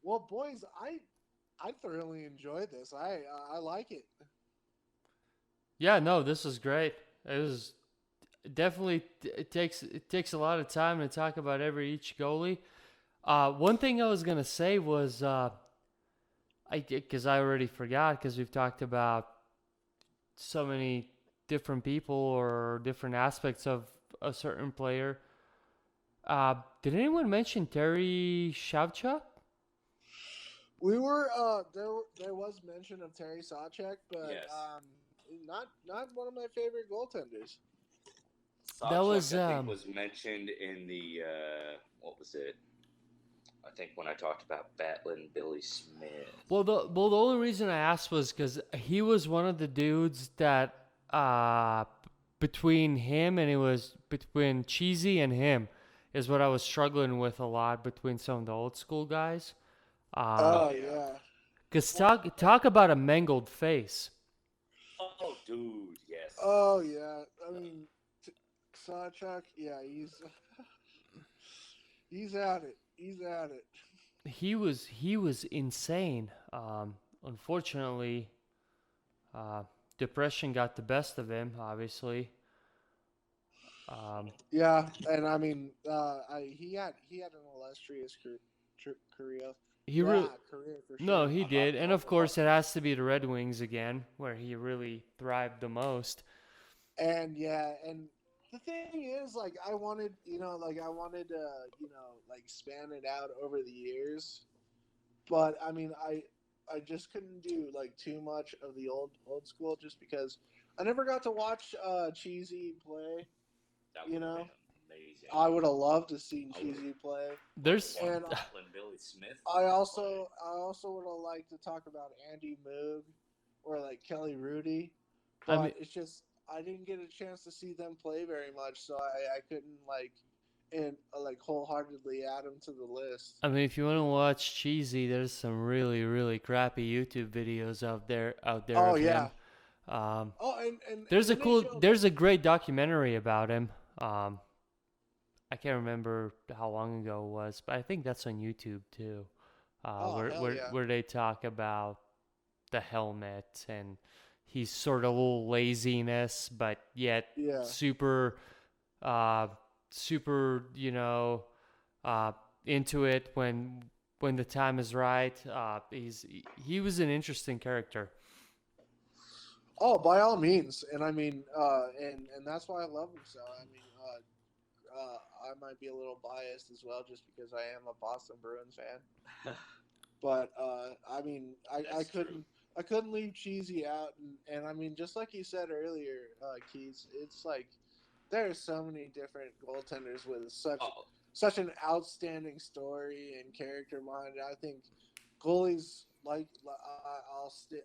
Well, boys, I thoroughly enjoyed this. I like it.
Yeah, no, this is great. It was definitely it takes a lot of time to talk about each goalie. One thing I was gonna say was because I already forgot because we've talked about so many different people or different aspects of a certain player. Did anyone mention Terry Shavchuk?
We were there was mention of Terry Sawchuk, but
Yes.
Not one of my favorite goaltenders.
Sawchuk,
That was,
I think was mentioned in the what was it? I think when I talked about Batlin, Billy Smith.
Well, the only reason I asked was because he was one of the dudes that between him and it was between Cheesy and him is what I was struggling with a lot between some of the old school guys.
Oh yeah.
Because talk about a mangled face.
Oh, dude, yes.
Oh yeah. I mean, Sawchuk, yeah, he's at it. He's at it.
He was insane. Unfortunately, depression got the best of him. Obviously,
Yeah, and I mean, he had an illustrious career.
He
Yeah,
really
career for
no,
sure.
he did, and of course it has to be the Red Wings again, where he really thrived the most.
And yeah, and the thing is, like, I wanted, like, I wanted to, like, span it out over the years, but I mean, I just couldn't do like too much of the old school, just because I never got to watch Cheesy play.
That
You
would have
know,
been amazing.
I would have loved to see
I would've
Cheesy play,
There's,
and
Billy Smith.
I also would have liked to talk about Andy Moog or like Kelly Rudy,
I
but
mean,
it's just I didn't get a chance to see them play very much, so I couldn't like wholeheartedly add them to the list.
if you want to watch Cheesy, there's some really, really crappy YouTube videos out there
Oh
of
yeah.
him. Um,
Oh, and
there's a
NHL.
there's a great documentary about him. I can't remember how long ago it was, but I think that's on YouTube too.
Oh
Where
hell
where
yeah.
where they talk about the helmet, and he's sort of a little laziness, but yet
Yeah.
super, uh, super, uh, into it when the time is right. He was an interesting character.
Oh, by all means, and I mean, and that's why I love him so. I mean, I might be a little biased as well, just because I am a Boston Bruins fan. But I mean, I
That's
couldn't
true.
I couldn't leave Cheesy out, and I mean, just like you said earlier, Keys, it's like there are so many different goaltenders with
Oh,
such an outstanding story and character behind it. I think goalies, like,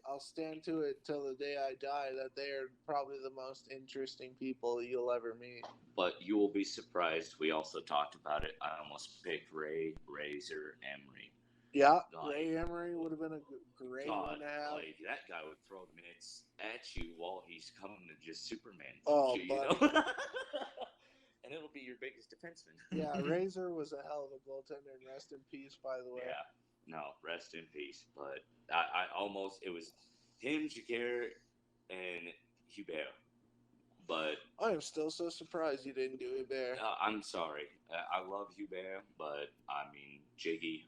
I'll stand to it till the day I die, that they are probably the most interesting people you'll ever meet.
but you will be surprised. We also talked about it. I almost picked Ray Razor Emery.
Yeah,
Like,
Ray Emery would have been a great
God,
one to have.
like that guy would throw the mitts at you while he's coming to just Superman
Oh,
punch you,
buddy.
and it'll be your biggest defenseman.
Yeah, Razor was a hell of a goaltender, and rest in peace, by the way.
Yeah, no, rest in peace. But I almost it was him, Jaguar, and Hubert. But
I am still so surprised you didn't do it there.
I'm sorry. I love Hubert, but I mean Jiggy.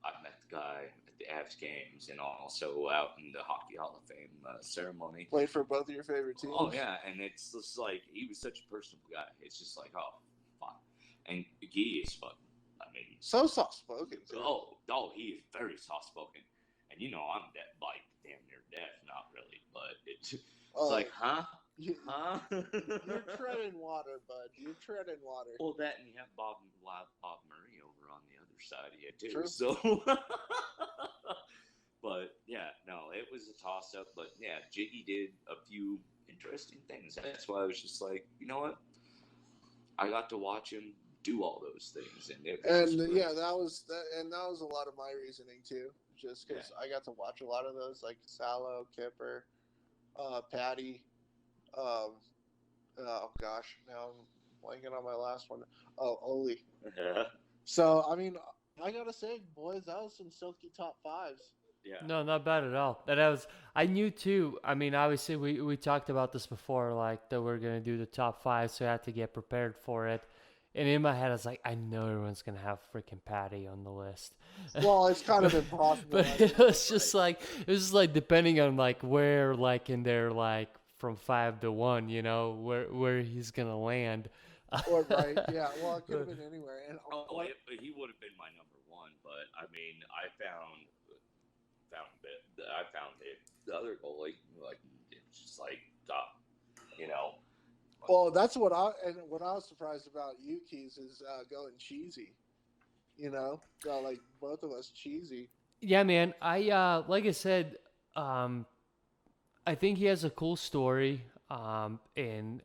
I met the guy at the Avs games and also out in the Hockey Hall of Fame ceremony.
Played for both of your favorite teams.
Oh yeah, and it's just like he was such a personable guy. It's just like, oh, fine. And Guy is fun. I mean,
So soft spoken.
he is very soft spoken. And I'm deaf, like damn near deaf, not really, but it's like, huh? Huh?
You're treading water, bud. You're treading water.
Well, that and you have Bob Murray over on the other side of you too.
True.
So, but yeah, no, it was a toss up. But yeah, Jiggy did a few interesting things. That's why I was just like, you know what? I got to watch him do all those things, and
that was a lot of my reasoning too. Just because I got to watch a lot of those, like Salo, Kipper, Patty. Oh gosh, now I'm blanking on my last one. Oh, Oli.
Yeah.
So I mean, I gotta say, boys, that was some silky top fives.
Yeah.
No, not bad at all. I knew too. I mean, obviously we talked about this before, like that we're gonna do the top five, so I had to get prepared for it. And in my head, I was like, I know everyone's gonna have freaking Patty on the list.
Well, it's kind of impossible.
But it was just like depending on like where like in their like from 5 to 1, where he's gonna land.
Or right, yeah. Well, it could have been anywhere. And
he would have been my number one, but I mean, I found the other goalie, like it's just like you know.
Well, that's what I was surprised about Yuki's is going cheesy. Like both of us cheesy.
Yeah, man. Like I said, I think he has a cool story. In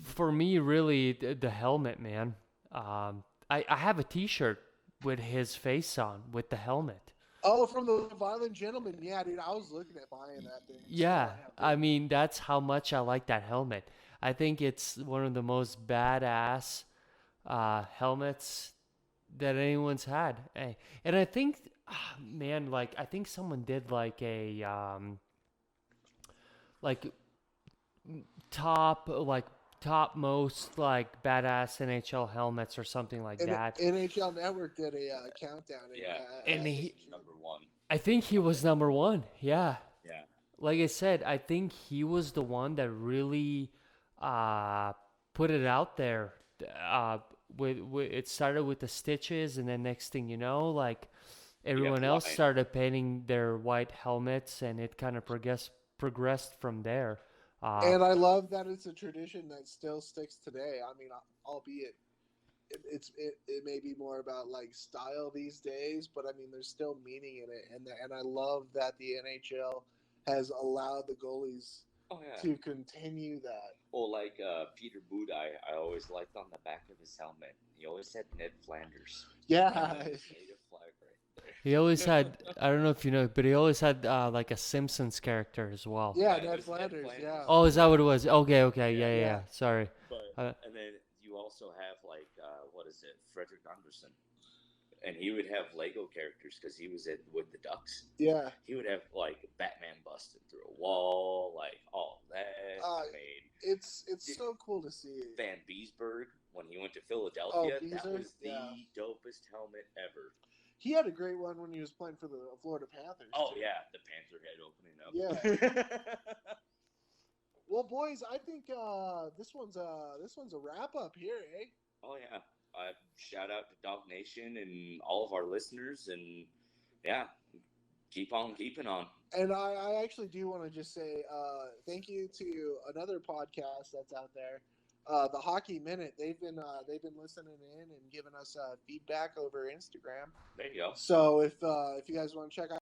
for me, really, the helmet, man. I have a T-shirt with his face on with the helmet.
Oh, from the Violent Gentleman. Yeah, dude, I was looking at buying that thing.
Yeah, I mean, that's how much I like that helmet. I think it's one of the most badass helmets that anyone's had. And I think, man, like, I think someone did like a, like top most like badass NHL helmets or something like that.
NHL Network did a countdown.
And
he number one.
I think he was number one. Yeah.
Yeah.
Like I said, I think he was the one that really put it out there. With it started with the stitches, and then next thing you know, like everyone else started painting their white helmets, and it kind of progressed from there.
And I love that it's a tradition that still sticks today. I mean, albeit it may be more about like style these days, but I mean, there's still meaning in it, and I love that the NHL has allowed the goalies to continue that.
Well, like Peter Boot, I always liked on the back of his helmet. He always said Ned Flanders.
Yeah.
Native flag right there.
He always had, I don't know if you know, but he always had like a Simpsons character as well.
Yeah, Ned Flanders, yeah.
Oh, is that what it was? Okay, yeah. Sorry.
But, and then you also have like, what is it, Frederick Anderson. And he would have Lego characters because he was with the Ducks.
Yeah.
He would have like Batman busting through a wall, like all that.
It's so cool to see.
Van Beesburg, when he went to Philadelphia, that was the dopest helmet ever.
He had a great one when he was playing for the Florida Panthers.
Oh
too.
Yeah, the Panther head opening up.
Yeah. Well, boys, I think this one's a wrap up here, eh?
Oh yeah. Shout out to Dog Nation and all of our listeners, and yeah, keep on keeping on.
And I actually do want to just say thank you to another podcast that's out there, the Hockey Minute. They've been listening in and giving us feedback over Instagram.
There you go.
So if you guys want to check out